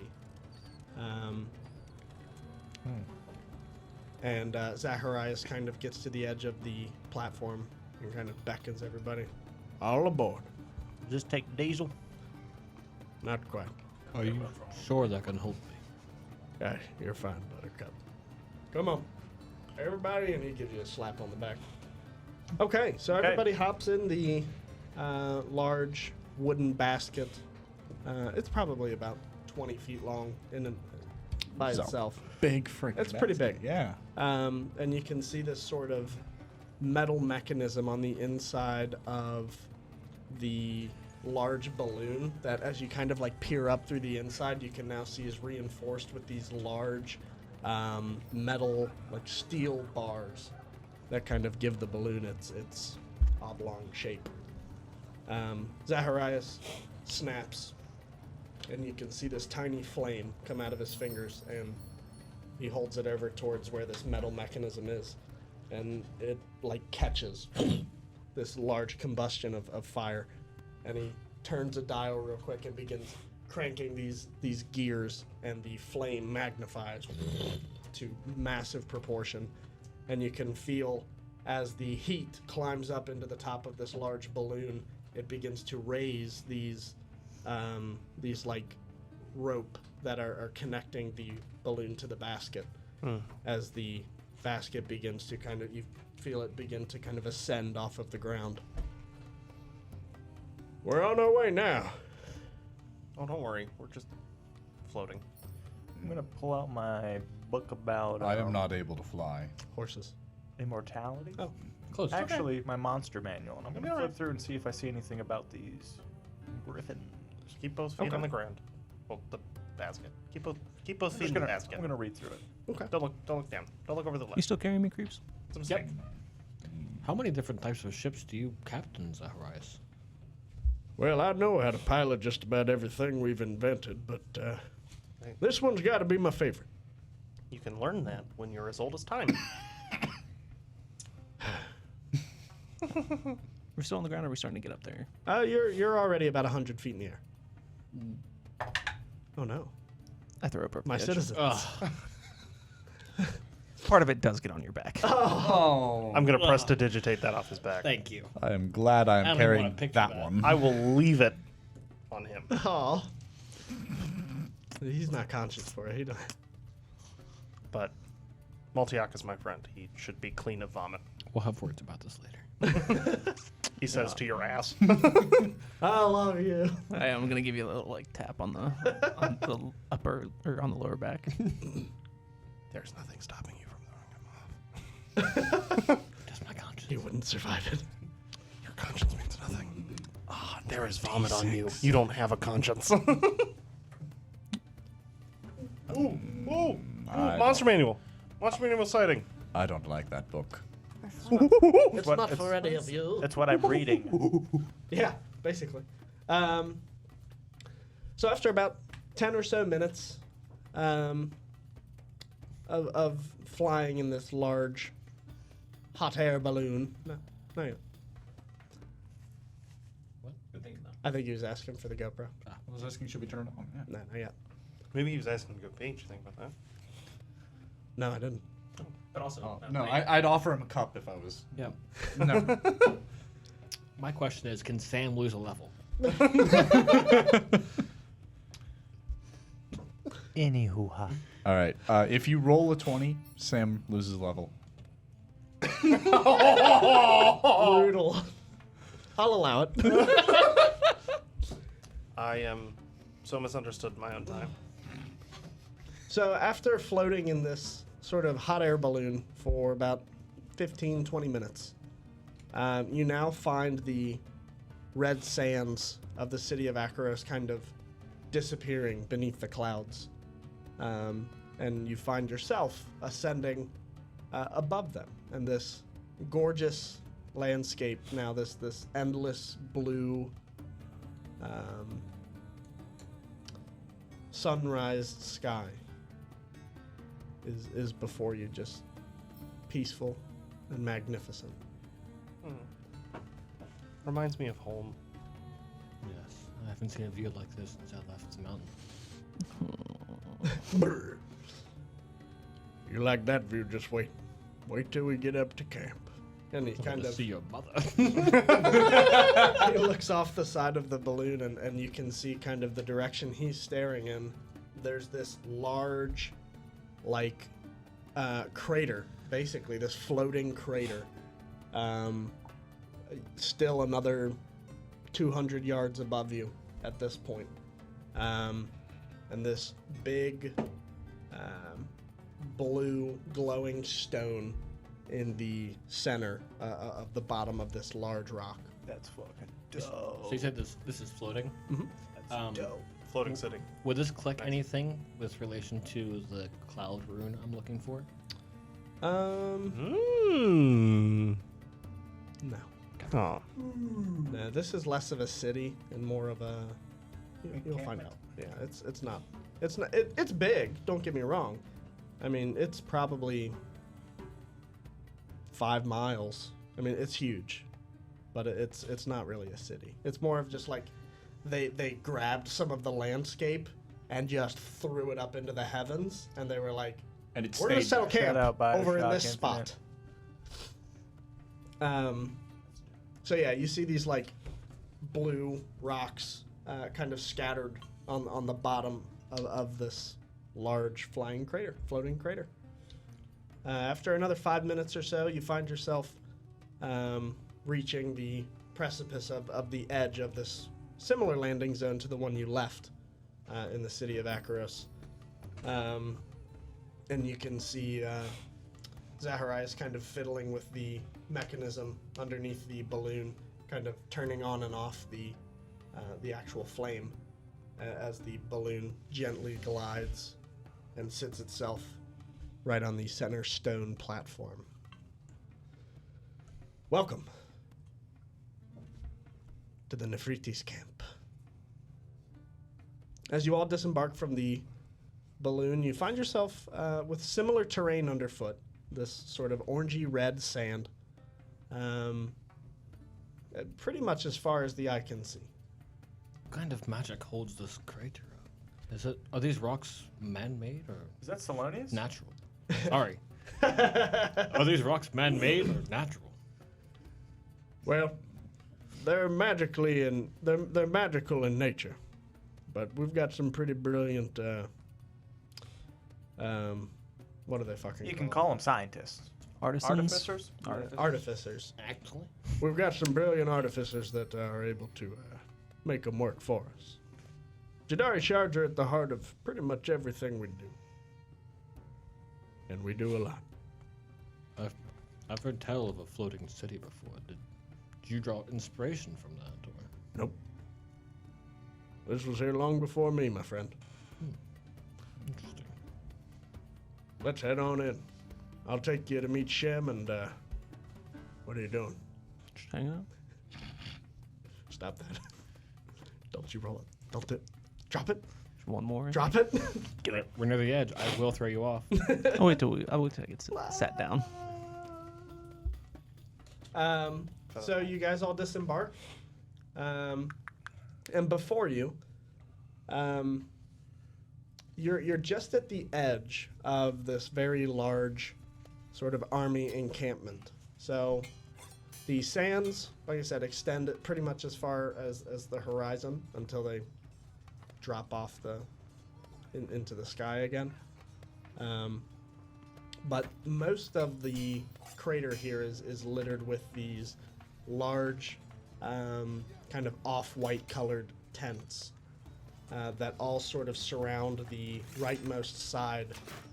And Zaharias kind of gets to the edge of the platform and kind of beckons everybody. All aboard. Just take diesel. Not quite. Are you sure that can hold me? You're fine, Buttercup. Come on. Everybody, and he gives you a slap on the back. Okay, so everybody hops in the large wooden basket. It's probably about 20 feet long by It's a itself. Big freaking. It's pretty basket, big. Yeah. And you can see this sort of metal mechanism on the inside of the large balloon that, as you kind of like peer up through the inside, you can now see is reinforced with these large metal, like steel bars that kind of give the balloon its oblong shape. Zaharias snaps, and you can see this tiny flame come out of his fingers, and he holds it over towards where this metal mechanism is, and it like catches this large combustion of fire, and he turns a dial real quick and begins cranking these gears, and the flame magnifies to massive proportion, and you can feel as the heat climbs up into the top of this large balloon, it begins to raise these like rope that are connecting the balloon to the basket. As the basket begins to kind of, you feel it begin to kind of ascend off of the ground. We're on our way now. Oh, don't worry. We're just floating. I'm gonna pull out my book about. I am not able to fly. Horses. Immortality. Oh, Close. Actually, my monster manual, and I'm gonna You'll be flip alright. through and see if I see anything about these griffins. Just keep both feet on the ground. Well, the basket. Keep both feet in the basket. I'm gonna read through it. okay. Don't look down. Don't look over the You left. still carrying me, creeps? It's a mistake. How many different types of ships do you captain, Zaharias? Well, I know how to pilot just about everything we've invented, but this one's got to be my favorite. You can learn that when you're as old as time. We're still on the ground, or are we starting to get up there? You're already about 100 feet in the air. Oh no, I throw a purple. my edge. citizens. Part of it does get on your back. Oh. I'm gonna press to digitate that off his back. Thank you. I am glad I I am don't carrying want a picture that of that. one. I will leave it on him. Oh, he's not conscious for it. He don't. But Maltiak is my friend. He should be clean of vomit. We'll have words about this later. He says to your ass. I love you. I'm gonna give you a little like tap on the upper or on the lower back. There's nothing stopping you from throwing him off. Just my conscience. He wouldn't survive it. Your conscience means nothing. Ah, there is vomit on you. You don't have a conscience. Ooh, monster manual. Monster manual sighting. I don't like that book. It's not for any of you. That's what I'm reading. Yeah, basically. So after about 10 or so minutes of flying in this large hot air balloon. No, not yet. Good thinking though. I think he was asking for the GoPro. I was asking, should we turn it on? Yeah. No, not yet. Maybe he was asking to go page. You think about that? No, I didn't. But also, No, I'd offer him a cup if I was. Yeah. No. My question is, can Sam lose a level? Anywho, huh? All right. If you roll a 20, Sam loses level. Brutal. I'll allow it. I am so misunderstood in my own time. So after floating in this sort of hot air balloon for about 15, 20 minutes, you now find the red sands of the city of Akeros kind of disappearing beneath the clouds. And you find yourself ascending above them. And this gorgeous landscape now, this endless blue sunrise sky is before you, just peaceful and magnificent. Reminds me of home. Yes. I haven't seen a view like this since I left the mountain. You like that view? Just wait. Wait till we get up to camp. And he I want kind to of see your mother. he looks off the side of the balloon, and you can see kind of the direction he's staring in. There's this large, like, crater, basically, this floating crater. Still another 200 yards above you at this point. And this big blue glowing stone in the center of the bottom of this large rock. That's fucking So you said this is floating? That's dope. Floating city. Would this click anything with relation to the cloud rune I'm looking for? No. Oh. No, this is less of a city and more of a. You'll find out. Yeah, it's not. It's big. Don't get me wrong. I mean, it's probably 5 miles. I mean, it's huge, but it's not really a city. It's more of just like they grabbed some of the landscape and just threw it up into the heavens, and they were like, And it "We're gonna stayed settle there. camp out Bioshock over in this Infinite. spot." So yeah, you see these like blue rocks kind of scattered on the bottom of this large floating crater. After another 5 minutes or so, you find yourself reaching the precipice of the edge of this similar landing zone to the one you left in the city of Akeros. And you can see Zaharias kind of fiddling with the mechanism underneath the balloon, kind of turning on and off the actual flame as the balloon gently glides and sits itself right on the center stone platform. Welcome to the Nephrites camp. As you all disembark from the balloon, you find yourself with similar terrain underfoot, this sort of orangey red sand, pretty much as far as the eye can see. What kind of magic holds this crater up? Are these rocks man-made or Is that Salonius? natural? Sorry. Are these rocks man-made or natural? Well, they're magical in nature, but we've got some pretty brilliant. What are they fucking? You can call them scientists. Artisans. Artificers? Artificers. Actually, We've got some brilliant artificers that are able to make them work for us. Jadari shards are at the heart of pretty much everything we do, and we do a lot. I've heard tell of a floating city before. Did you draw inspiration from that, or? Nope. This was here long before me, my friend. Interesting. Let's head on in. I'll take you to meet Shem and, what are you doing? Just hanging out. Stop that. Don't you roll it. Don't do it. Drop it. Just one more. Drop it. We're near the edge. I will throw you off. I'll wait till I get sat down. So you guys all disembark. And before you, you're just at the edge of this very large sort of army encampment. So the sands, like I said, extend it pretty much as far as the horizon until they drop off into the sky again. But most of the crater here is littered with these large, kind of off-white colored tents that all sort of surround the rightmost side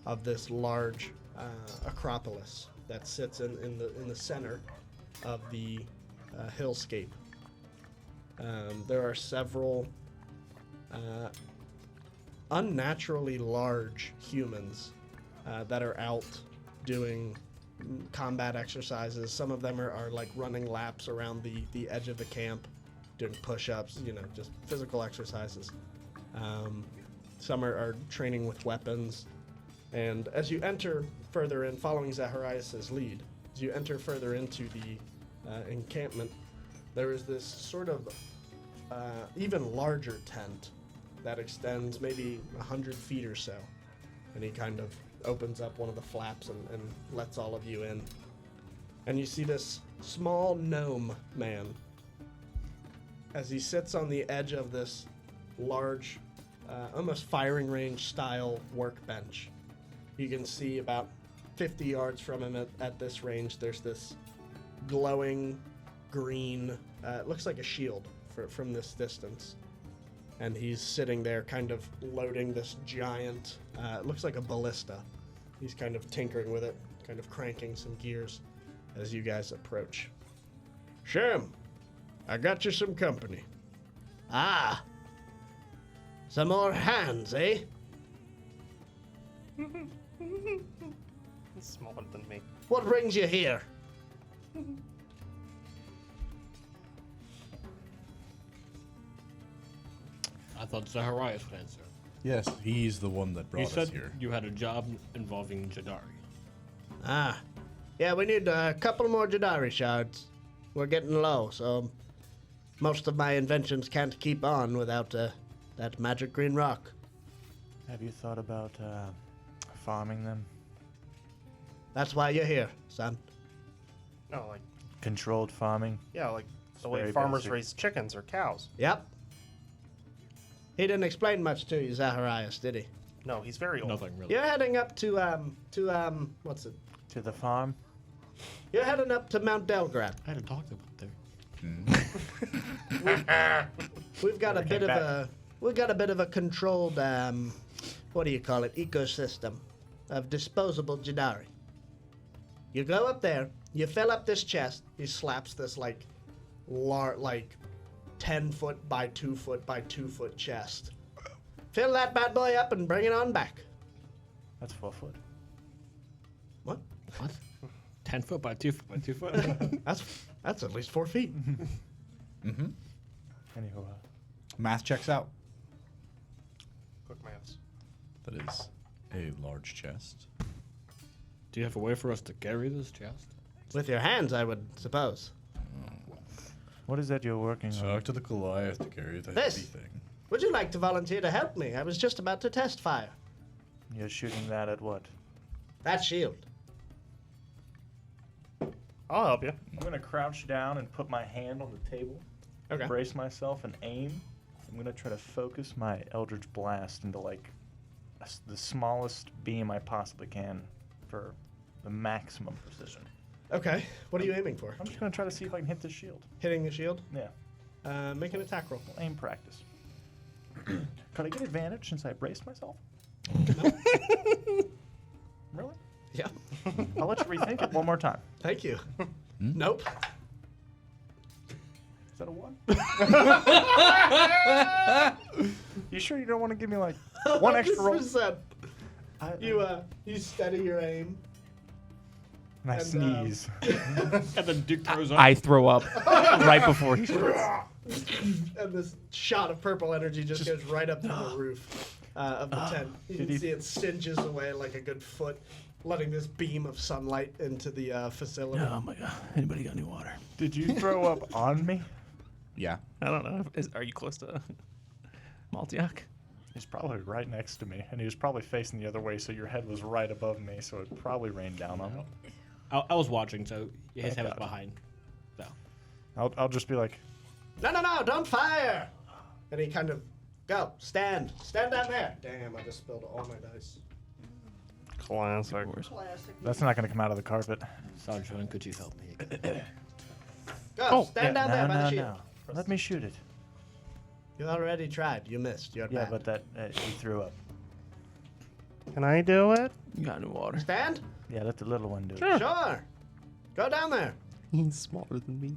of this large acropolis that sits in the center of the hillscape. There are several unnaturally large humans that are out doing combat exercises. Some of them are like running laps around the edge of the camp, doing push-ups, just physical exercises. Some are training with weapons. And as you enter further in, following Zaharias' lead, as you enter further into the encampment, there is this sort of even larger tent that extends maybe 100 feet or so. And he kind of opens up one of the flaps and lets all of you in. And you see this small gnome man as he sits on the edge of this large, almost firing range style workbench. You can see about 50 yards from him at this range, there's this glowing green, it looks like a shield from this distance. And he's sitting there kind of loading this giant, it looks like a ballista. He's kind of tinkering with it, kind of cranking some gears as you guys approach. Shem, I got you some company. Ah, some more hands, eh? He's smaller than me. What brings you here? I thought Zaharias would answer. Yes, he's the one that You brought us said here. you had a job involving Jadari. Ah, yeah, we need a couple more Jadari shards. We're getting low, so most of my inventions can't keep on without that magic green rock. Have you thought about farming them? That's why you're here, son. No, like, Controlled farming? yeah, like the way very farmers basic. raise chickens or cows. Yep. He didn't explain much to you, Zaharias, did he? No, he's very old. Nothing really. You're heading up to what's it? To the farm? You're heading up to Mount Delgrad. I had a doctor up there. We've got a Never bit came of back. a controlled what do you call it? Ecosystem of disposable Jadari. You go up there, you fill up this chest. He slaps this like 10-foot by 2-foot by 2-foot chest. Fill that bad boy up and bring it on back. That's 4 foot. What? What? 10 foot by 2 foot by 2 foot? That's at least 4 feet. Mm-hmm. Anywho, Math checks out. Quick maths. That is a large chest. Do you have a way for us to carry this chest? With your hands, I would suppose. what is that you're working on? Talk to the Goliath to carry the This. heavy thing. Would you like to volunteer to help me? I was just about to test fire. You're shooting that at what? That shield. I'll help you. I'm gonna crouch down and put my hand on the table. Okay. Brace myself and aim. I'm gonna try to focus my Eldritch Blast into like the smallest beam I possibly can for the maximum precision. Okay. What are you aiming for? I'm just gonna try to see if I can hit this shield. Hitting the shield? Yeah, Make an attack roll. aim practice. Could I get advantage since I braced myself? Really? Yeah. I'll let you rethink it one more time. Thank you. Nope. Is that a 1? You sure you don't want to give me like one extra roll? 100%. I- You steady your aim. And I and, sneeze. And then Duke throws up. I throw up right before he shoots. And this shot of purple energy just goes right up to the roof of the tent. You Did can he- see it singes away like a good foot, letting this beam of sunlight into the facility. Oh my god. Anybody got any water? Did you throw up on me? Yeah. I don't know. Are you close to Maltiak? He's probably right next to me, and he was probably facing the other way, so your head was right above me, so it probably rained down on me. I was watching, so his Thank head was God. behind. So. I'll just be like, No, don't fire! And he kind of, stand down there. Damn, I just spilled all my dice. Classic. that's not going to come out of the carpet. Sergeant, could you help me? Stand down there by the shield. No. Let me shoot it. You already tried. You missed. You're Yeah, bad. but he threw up. Can I do it? You got any water? Stand? Yeah, let the little one do it. Sure. Go down there. He's smaller than me.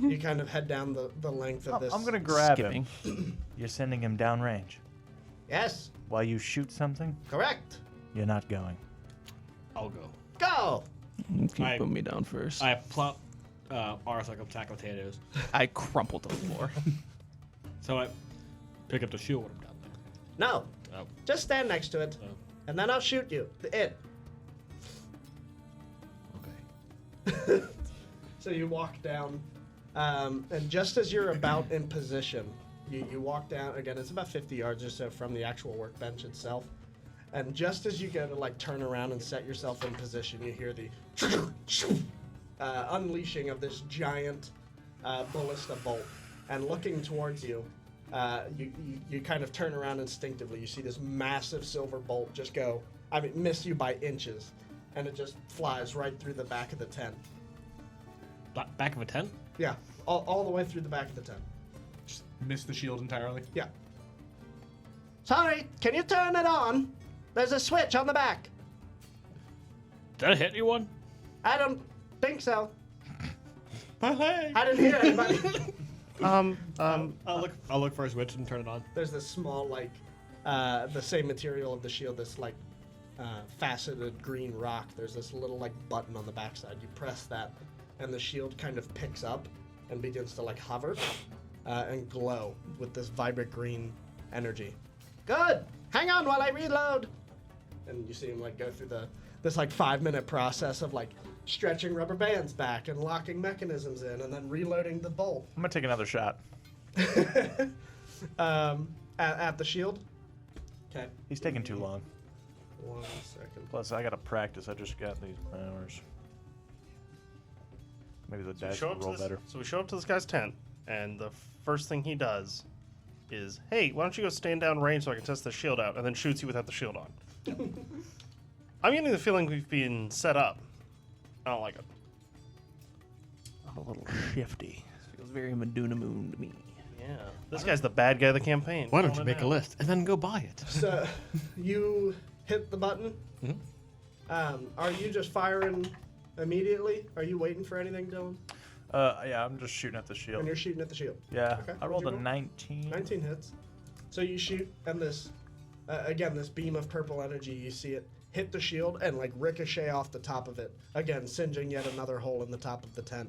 You kind of head down the length of this. I'm going to grab Skipping. him. You're sending him downrange. Yes, While you shoot something, correct. you're not going. I'll go. Go. Can you I- put me down first? I plop ours like a sack of potatoes. I crumple to the floor. So I pick up the shield when I'm down there. No, Oh. just stand next to it, Oh. and then I'll shoot you. It. Okay. So you walk down, and just as you're about in position, you walk down again. It's about 50 yards or so from the actual workbench itself, And just as you go to like turn around and set yourself in position, you hear the unleashing of this giant ballista bolt. And looking towards you, you kind of turn around instinctively. You see this massive silver bolt just go, miss you by inches. And it just flies right through the back of the tent. Back of a tent? Yeah, all the way through the back of the tent. Just miss the shield entirely. Yeah. Sorry, can you turn it on? There's a switch on the back. Did I hit anyone? I don't think so. My leg. I didn't hear anybody. I'll look for a switch and turn it on. There's this small, like, the same material of the shield, this, like, faceted green rock. There's this little, like, button on the backside. You press that, and the shield kind of picks up and begins to, like, hover and glow with this vibrant green energy. Good! Hang on while I reload! And you see him, like, go through this, like, 5-minute process of, like, stretching rubber bands back and locking mechanisms in and then reloading the bolt. I'm gonna take another shot. At the shield? Okay. He's taking too long. 1 second. Plus, I gotta practice. I just got these powers. Maybe the dice will roll better. So we show up to this guy's tent, and the first thing he does is, hey, why don't you go stand down range so I can test the shield out, and then shoots you without the shield on. I'm getting the feeling we've been set up. I don't like it. A little shifty. This feels very Meduna Moon to me. Yeah. This guy's the bad guy of the campaign. Why don't you make a list and then go buy it? So, you hit the button. Are you just firing immediately? Are you waiting for anything, Dylan? Yeah, I'm just shooting at the shield. And you're shooting at the shield. Yeah, Okay, I rolled a what'd you roll? 19. 19 hits. So you shoot, and this, again, this beam of purple energy, you see it hit the shield and, like, ricochet off the top of it. Again, singeing yet another hole in the top of the tent.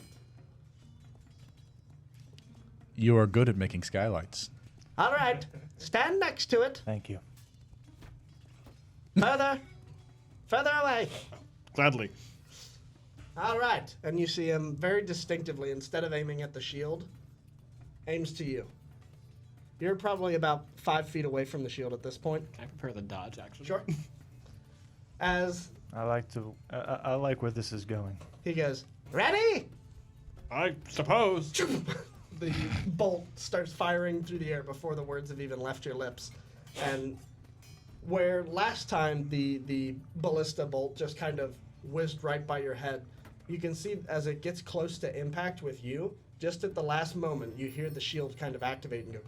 You are good at making skylights. All right, stand next to it. Thank you. Further away. Gladly. All right, and you see him very distinctively, instead of aiming at the shield, aims to you. You're probably about 5 feet away from the shield at this point. Can I prepare the dodge action? Sure. As I like where this is going. he goes, ready? I suppose. The bolt starts firing through the air before the words have even left your lips. And where last time the ballista bolt just kind of whizzed right by your head, you can see as it gets close to impact with you, just at the last moment, you hear the shield kind of activate and go,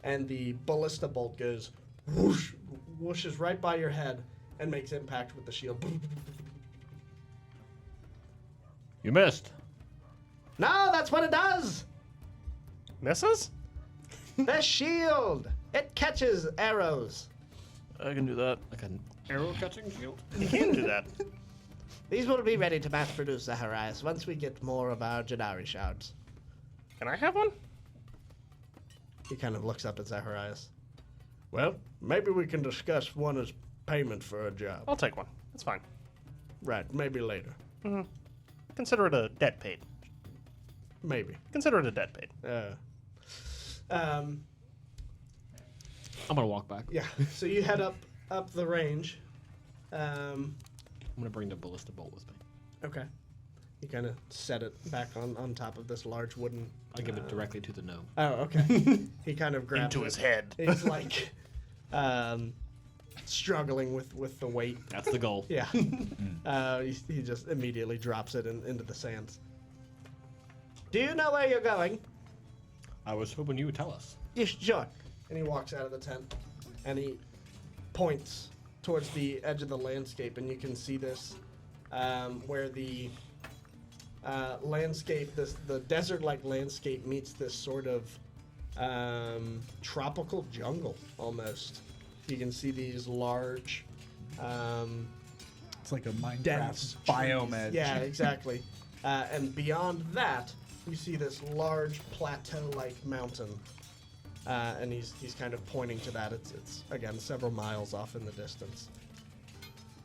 and the ballista bolt goes whoosh, whooshes right by your head and makes impact with the shield. You missed. No, that's what it does! Misses? The shield! It catches arrows. I can do that. Like an arrow catching shield? You can do that. These will be ready to mass produce, Zaharias, once we get more of our Jadari shards. Can I have one? He kind of looks up at Zaharias. Well, maybe we can discuss one as payment for a job. I'll take one. That's fine. Right, maybe later. Consider it a debt paid. Maybe. Consider it a debt paid. I'm gonna walk back. Yeah, so you head up the range. I'm gonna bring the ballista bolt with me. Okay. You kind of set it back on top of this large wooden... I give it directly to the gnome. Oh, okay. He kind of grabs Into it. his head. He's like struggling with the weight. That's the goal. Yeah. He just immediately drops it into the sands. Do you know where you're going? I was hoping you would tell us. Yes, sure. And he walks out of the tent, and he points towards the edge of the landscape, and you can see this, where the landscape, the desert-like landscape meets this sort of tropical jungle, almost. You can see these large, It's like a Minecraft dense biome trees. edge. Yeah, exactly. And beyond that, you see this large plateau-like mountain, and he's kind of pointing to that. It's again several miles off in the distance.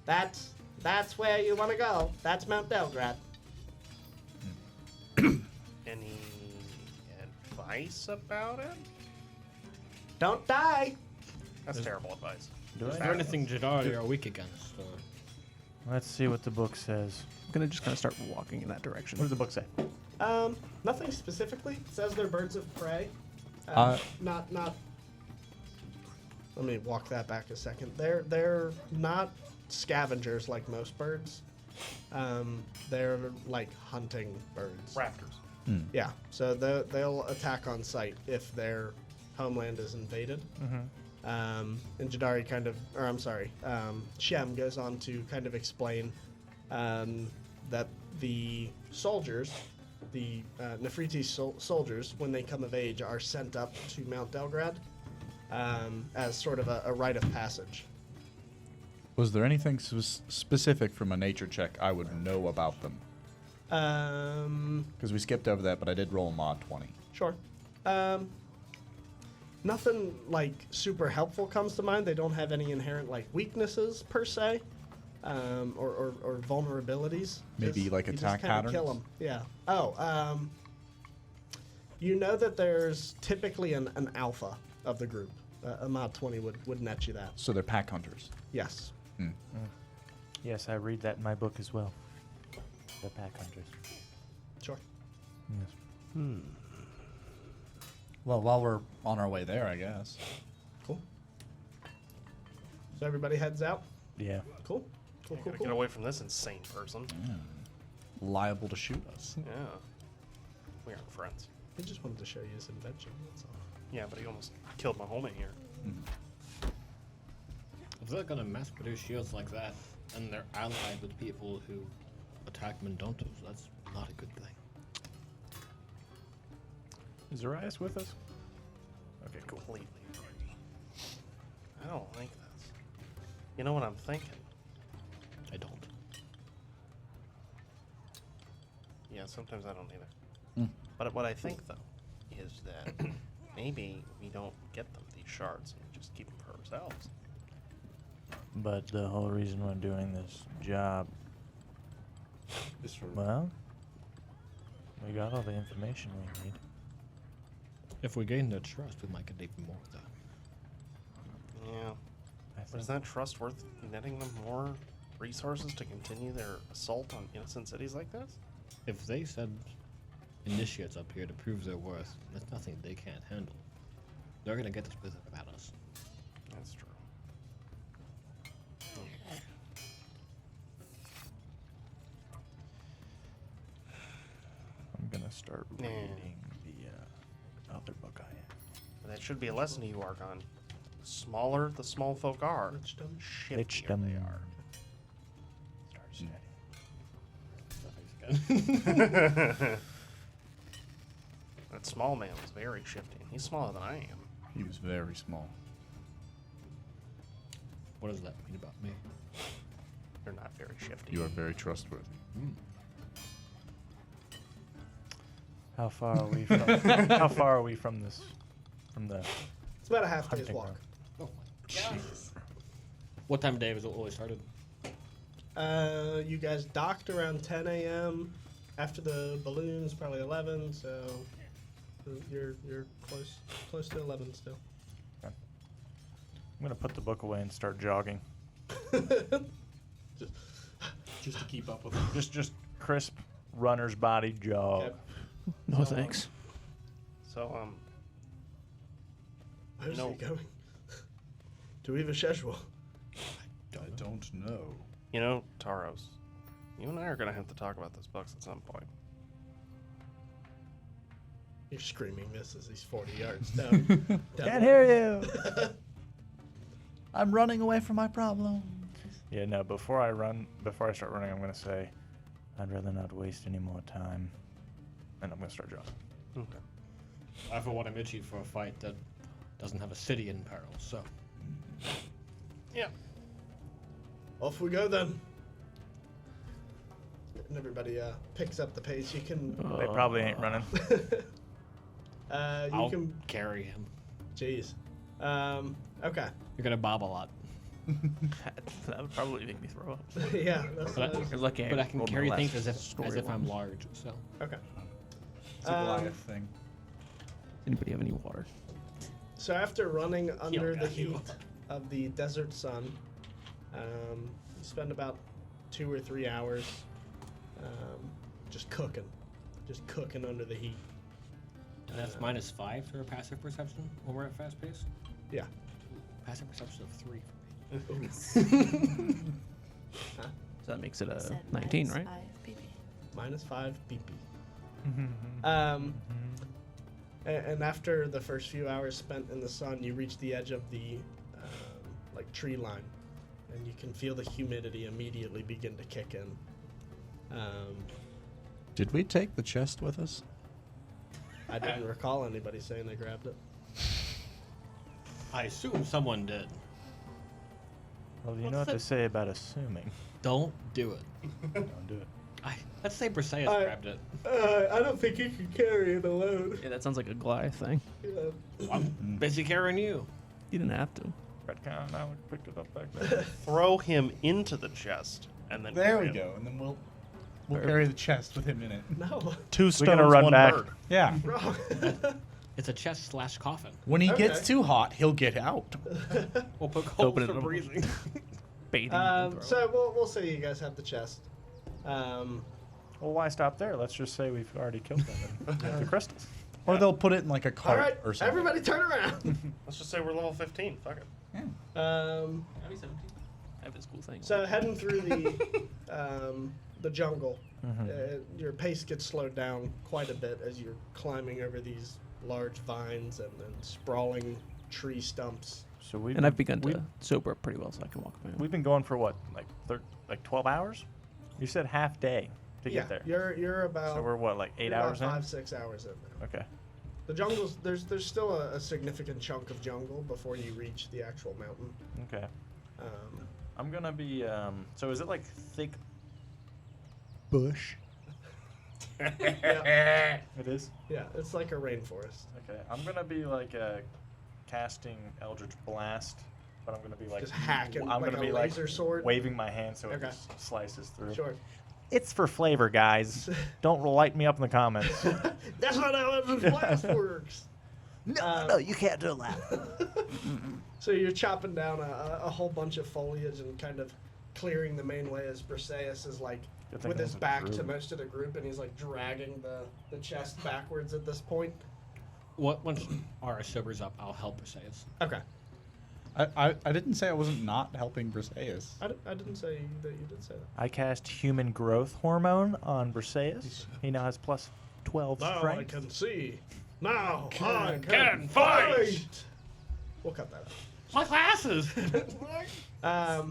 That's where you want to go. That's Mount Delgrad. Any advice about it? Don't die. That's terrible advice. Do Is I? there anything Jadari are weak against? Or? Let's see what the book says. I'm gonna just kind of start walking in that direction. What does the book say? Nothing specifically. It says they're birds of prey. Not. Let me walk that back a second. They're not scavengers like most birds. They're like hunting birds. Raptors. Yeah. So they'll attack on sight if their homeland is invaded. And Jadari Shem goes on to kind of explain that the soldiers, the Nefertiti soldiers, when they come of age, are sent up to Mount Delgrad as sort of a rite of passage. Was there anything specific from a nature check I would know about them? Because we skipped over that, but I did roll a mod 20. Sure. Nothing like super helpful comes to mind. They don't have any inherent like weaknesses per se, or vulnerabilities. Maybe like you attack just kinda kill patterns? them. Yeah. Oh. You know that there's typically an alpha of the group. A mod 20 would net you that. So they're pack hunters. Yes. Yes, I read that in my book as well. The pack hunters. Sure. Yes. Well, while we're on our way there, I guess. Cool. So everybody heads out. Yeah. Cool. Cool. Gotta get away from this insane person. Liable to shoot us. Yeah. We aren't friends. He just wanted to show you his invention. That's all. Yeah, but he almost killed my homie here. If they're gonna mass produce shields like that, and they're allied with people who attack Myndontos, that's not a good thing. Is Zaharias with us? Okay, cool. Completely agree. I don't like this. You know what I'm thinking? I don't. Yeah, sometimes I don't either. But what I think, though, is that maybe we don't get them these shards and we just keep them for ourselves. But the whole reason we're doing this job, Is for well, we got all the information we need. If we gain their trust, we might get even more of that. Yeah. I But is that trust worth netting them more resources to continue their assault on innocent cities like this? If they send initiates up here to prove their worth, there's nothing they can't handle. They're gonna get this business about us. That's true. I'm gonna start Yeah. reading the other book I have. But that should be a lesson to you, Argon. The smaller the small folk are, Lichdom. shiftier they are. Start That small man was very shifty. He's smaller than I am. He was very small. What does that mean about me? You're not very shifty. You are very trustworthy. How far are we from? How far are we from this? From the It's about a half day's hunting walk. ground? Oh my god. What time of day was it always started? You guys docked around 10 a.m. After the balloons, probably 11. So you're close to 11 still. I'm gonna put the book away and start jogging. just to keep up with Just crisp runner's body jog. Okay. No thanks. So, Where's No. he going? Do we have a schedule? I don't know. you know, Taros, you and I are going to have to talk about this books at some point. You're screaming this as he's 40 yards down. Can't hear you. I'm running away from my problem. Yeah, no. Before I start running, I'm gonna say, I'd rather not waste any more time, and I'm gonna start jogging. Okay. I, for one, am itchy for a fight that doesn't have a city in peril, so. Yeah. Off we go then. And everybody picks up the pace. You can. They probably ain't running. You I'll can. carry him. Jeez. Okay. You're gonna bob a lot. That would probably make me throw up. Yeah. That's But You're lucky But I can rolled my carry last things as story if I'm one. large, so. okay. It's a Goliath thing. Does anybody have any water? So after running under the heat of the desert sun. You spend about 2 or 3 hours just cooking under the heat. And that's -5 for passive perception when we're at fast pace. Yeah. Passive perception of 3. So that makes it a Said 19, minus right? 5 PP. -5 BP. And after the first few hours spent in the sun, you reach the edge of the like tree line, and you can feel the humidity immediately begin to kick in. Did we take the chest with us? I didn't recall anybody saying they grabbed it. I assume someone did. Well, you know what to say about assuming. Don't do it. Don't do it. Let's say Briseis grabbed it. I don't think you can carry it alone. Yeah, that sounds like a Goliath thing. I'm busy carrying you. You didn't have to. Redcon, I picked it up back there. Throw him into the chest, and then There carry we him. go, and then we'll carry the chest with him in it. No, 2 We're stones, gonna run 1 back. bird. Yeah. wrong. It's a chest/coffin. When he Okay. gets too hot, he'll get out. We'll put Open holes it for up. breathing. Baiting. and throw. So we'll say you guys have the chest. Well, why stop there? Let's just say we've already killed them and get the crystals. Or they'll put it in like a All cart right, or something. everybody turn around. Let's just say we're level 15. Fuck it. I have this cool thing. So heading through the jungle, your pace gets slowed down quite a bit as you're climbing over these large vines and sprawling tree stumps. So we've And I've begun we- to sober up pretty well, so I can walk around. We've been going for what, like 12 hours? You said half day to Yeah, get there. you're about So we're what, like 8 you're hours about in? 5-6 hours in now. Okay. The jungle's there's still a significant chunk of jungle before you reach the actual mountain. Okay. Um, I'm gonna be. So is it like thick bush? yeah, It is. yeah, it's like a rainforest. Okay. I'm gonna be like casting Eldritch Blast, but I'm gonna be like Just hacking I'm like gonna a be laser like sword. waving my hand so it Okay. just slices through. Sure. It's for flavor, guys. Don't light me up in the comments. That's not how Eldritch Blast works. No, you can't do that. So you're chopping down a whole bunch of foliage and kind of clearing the main way as Briseis is like Good thing with his there's a back to druid. most of the group and he's like dragging the chest backwards at this point. Once Ara sobers up, I'll help Briseis. Okay. I didn't say I wasn't not helping Briseis. I didn't say that you did say that. I cast Human Growth Hormone on Briseis. He now has plus 12 Now strength. I can see. Now I can can fight. fight. We'll cut that My glasses! out.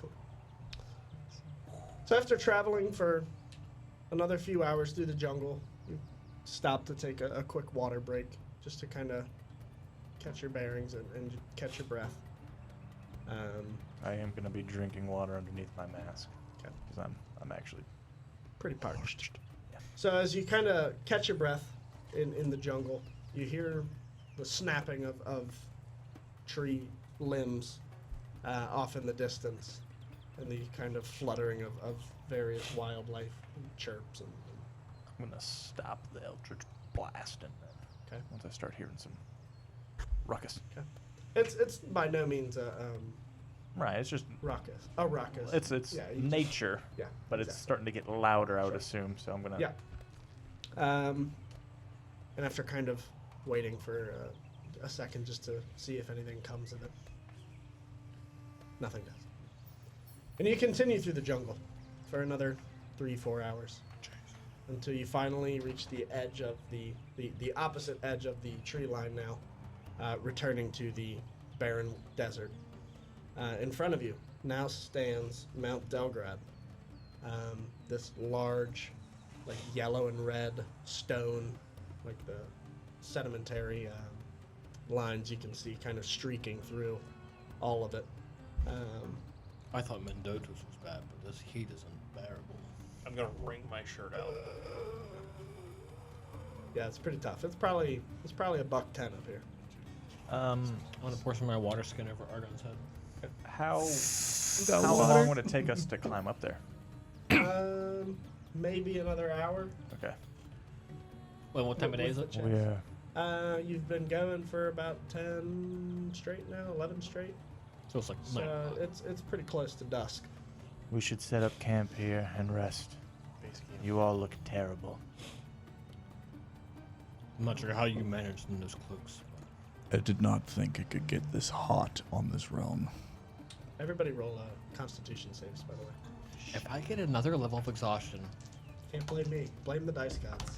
Cool. So after traveling for another few hours through the jungle, you stop to take a quick water break just to kind of catch your bearings and catch your breath. I am going to be drinking water underneath my mask. Okay. Because I'm actually Pretty parched. So as you kind of catch your breath in the jungle, you hear the snapping of tree limbs off in the distance, and the kind of fluttering of various wildlife chirps. I'm going to stop the Eldritch Blast and then Okay. once I start hearing some ruckus. It's by no means a Right, it's just ruckus. A ruckus. it's Yeah, you just- nature, yeah, but it's exactly. starting to get louder, I would Sure. assume. So I'm gonna. Yeah. And after kind of waiting for a second just to see if anything comes of it, nothing does. And you continue through the jungle for another 3-4 hours until you finally reach the edge of the opposite edge of the tree line now, returning to the barren desert. In front of you now stands Mount Delgrad. This large, like yellow and red stone, like the sedimentary lines you can see kind of streaking through all of it. I thought Myndontos was bad, but this heat is unbearable. I'm gonna wring my shirt out. Yeah, it's pretty tough. It's probably $110 up here. I'm gonna pour some of my water skin over Argon's head. How got how water? long would it take us to climb up there? Maybe another hour. Okay. Well, what time of day is it? You've been going for about 10 straight now, 11 straight. So it's like So 9 o'clock. it's pretty close to dusk. We should set up camp here and rest. You all look terrible. I'm not sure how you managed in those cloaks. I did not think it could get this hot on this realm. Everybody roll Constitution saves, by the way. If I get another level of exhaustion, Can't blame me. Blame the dice gods.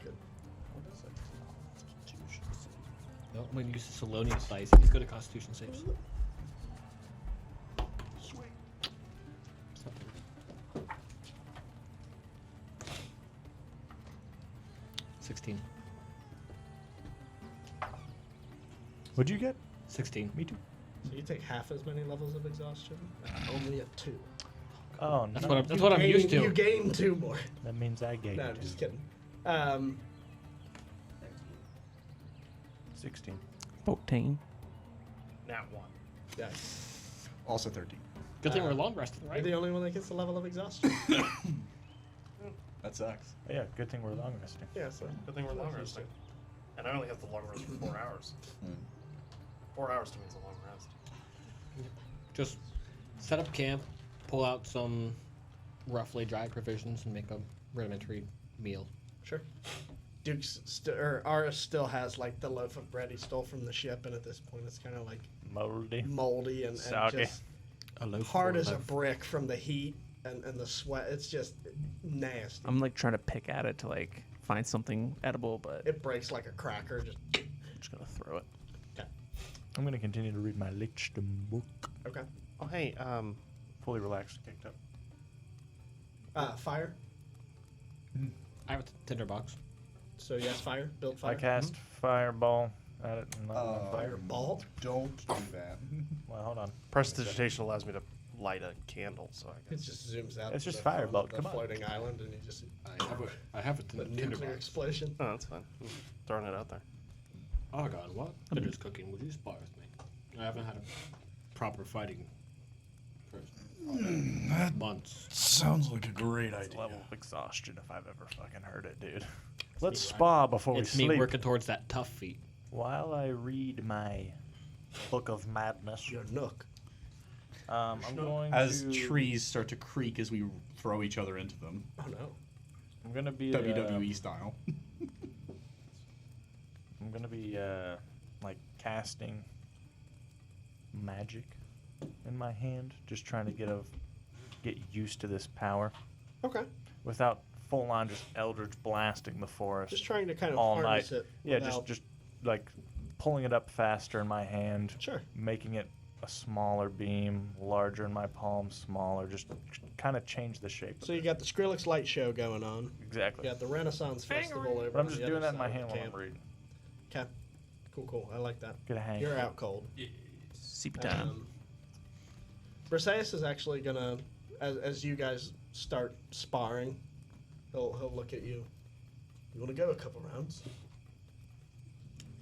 Good. no, I'm going to use the Salonius dice. He's good at Constitution saves. Sweet. 16. What'd you get? 16. Me too. So you take half as many levels of exhaustion? Only at 2. Oh, no. That's what I'm used to. You gain 2 more. That means I gave No, you I'm just two. kidding. 16. 14. Nat 1. Yeah. Also 13. Good thing we're long rested, You're right? the only one that gets the level of exhaustion. That sucks. Yeah, good thing we're long resting. Yeah, so. Good thing we're long resting. And I only have the long rest for 4 hours. Hmm. 4 hours to me is a long rest. Just set up camp, pull out some roughly dry provisions, and make a rudimentary meal. Sure. Or Aris still has like the loaf of bread he stole from the ship, and at this point it's kind of like moldy and Soggy. just A loaf hard or as a loaf. brick from the heat and the sweat. It's just nasty. I'm like trying to pick at it to like find something edible, but It breaks like a cracker. Just I'm just gonna throw it. I'm going to continue to read my Lichtenberg book. okay. Oh, hey, Fully relaxed, kicked up. Fire. I have a tinderbox. So yes, fire. Build fire. I cast Fireball at it. And Fireball. Don't do that. Well, hold on. prestidigitation allows me to light a candle, so I It guess. just zooms out. It's to just the firebolt, the come on. floating island, and you just I have a the nuclear tinderbox. explosion. Oh, that's fine. Throwing it out there. Oh god, what? Dinner's cooking. Would you spar with me? I haven't had a proper fighting for months. Sounds like a great It's idea. level of exhaustion if I've ever fucking heard it, dude. Let's spa before we It's me sleep. working towards that tough feat. While I read my Book of Madness, Your nook. I'm going As to... trees start to creak as we throw each other into them. Oh no. I'm going to be... WWE style. I'm going to be, like, casting magic in my hand. Just trying to get used to this power. Okay. Without full-on just eldritch blasting the forest. Just trying to kind of all harness night. it. Yeah, without- just like pulling it up faster in my hand, Sure. making it a smaller beam, larger in my palm, smaller, just kind of change the shape. So you got the Skrillex light show going on. Exactly. You got the Renaissance Festival over But I'm on just the doing other that in my side of hand the while I'm camp. reading. Okay. Cool. I like that. Get a hang. You're out cold. CP time. Briseis is actually gonna, as you guys start sparring, he'll look at you. You want to go a couple rounds?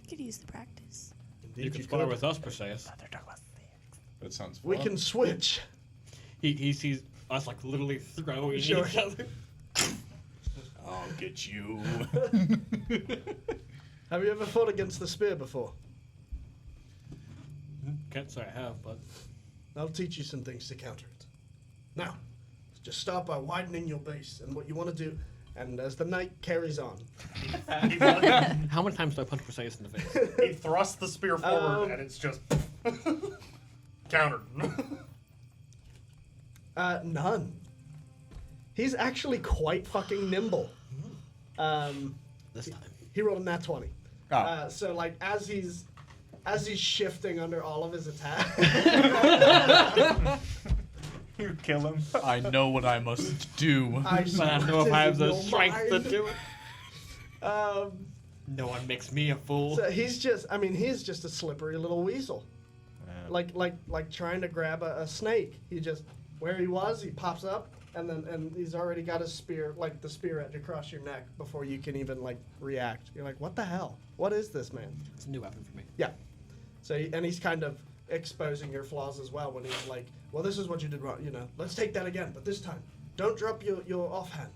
Could use the practice. Indeed, You can spar could. with us, Perseus. That sounds fun. We can switch. He sees us like literally throwing Sure. each other. I'll get you. Have you ever fought against the spear before? Can't say I have, but I'll teach you some things to counter it. Now, just start by widening your base and what you want to do. And as the night carries on, how many times do I punch Perseus in the face? He thrusts the spear forward, and it's just countered. none. He's actually quite fucking nimble. This time. He rolled a nat 20. Ah. So like as he's shifting under all of his attacks. You kill him. I know what I must do. I don't know if I have the your strength to mind. do it. Um, No one makes me a fool. so he's just a slippery little weasel. Like trying to grab a snake. He just, where he was, he pops up, and he's already got his spear, like the spear edge across your neck before you can even like react. You're like, what the hell? What is this, man? It's a new weapon for me. Yeah. So he's kind of exposing your flaws as well when he's like, well, this is what you did wrong. You know, let's take that again, but this time, don't drop your offhand,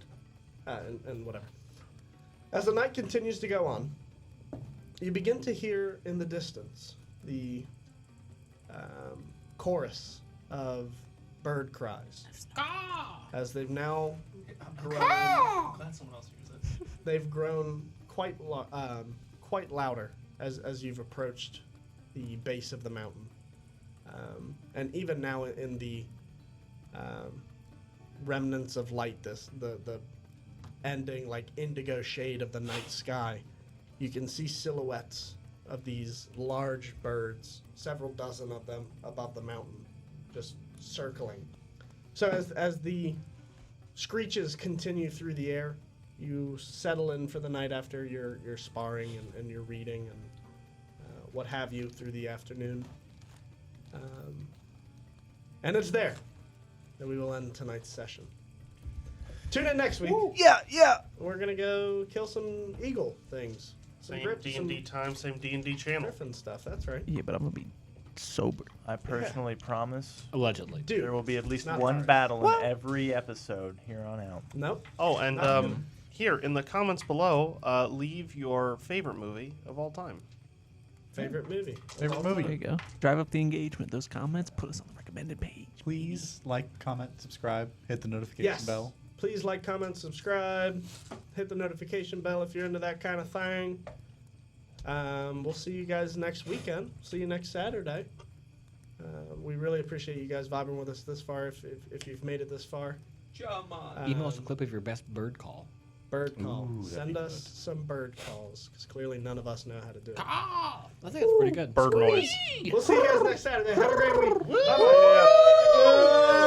and whatever. As the night continues to go on, you begin to hear in the distance the chorus of bird cries. As they've now grown, Glad someone else hears it. they've grown quite louder as you've approached the base of the mountain. And even now in the remnants of light, the ending like indigo shade of the night sky, you can see silhouettes of these large birds, several dozen of them above the mountain, just circling. So as the screeches continue through the air, you settle in for the night after your sparring and your reading and what have you through the afternoon. And it's there that we will end tonight's session. Tune in next week. Yeah. We're gonna go kill some eagle things. Some Same grips, some D&D time, same D&D channel. griffin stuff. That's right. Yeah, but I'm gonna be sober. I personally promise Allegedly. Dude, there will be at least not one ours. battle in every episode here on out. Nope. Oh, and Not even. here in the comments below, leave your favorite movie of all time. Favorite movie. Favorite There you movie. go. Drive up the engagement. Those comments, put us on the recommended page. Please like, comment, subscribe, hit the notification Yes. bell. Please like, comment, subscribe, hit the notification bell if you're into that kind of thing. We'll see you guys next weekend. See you next Saturday. We really appreciate you guys vibing with us this far. If you've made it this far, Come on. Email us a clip of your best bird call. bird call. Ooh, that'd Send be us some bird calls because clearly none of us know how to do it. I think that's pretty good. Bird noise. We'll see you guys next Saturday. Have a great week. Bye-bye.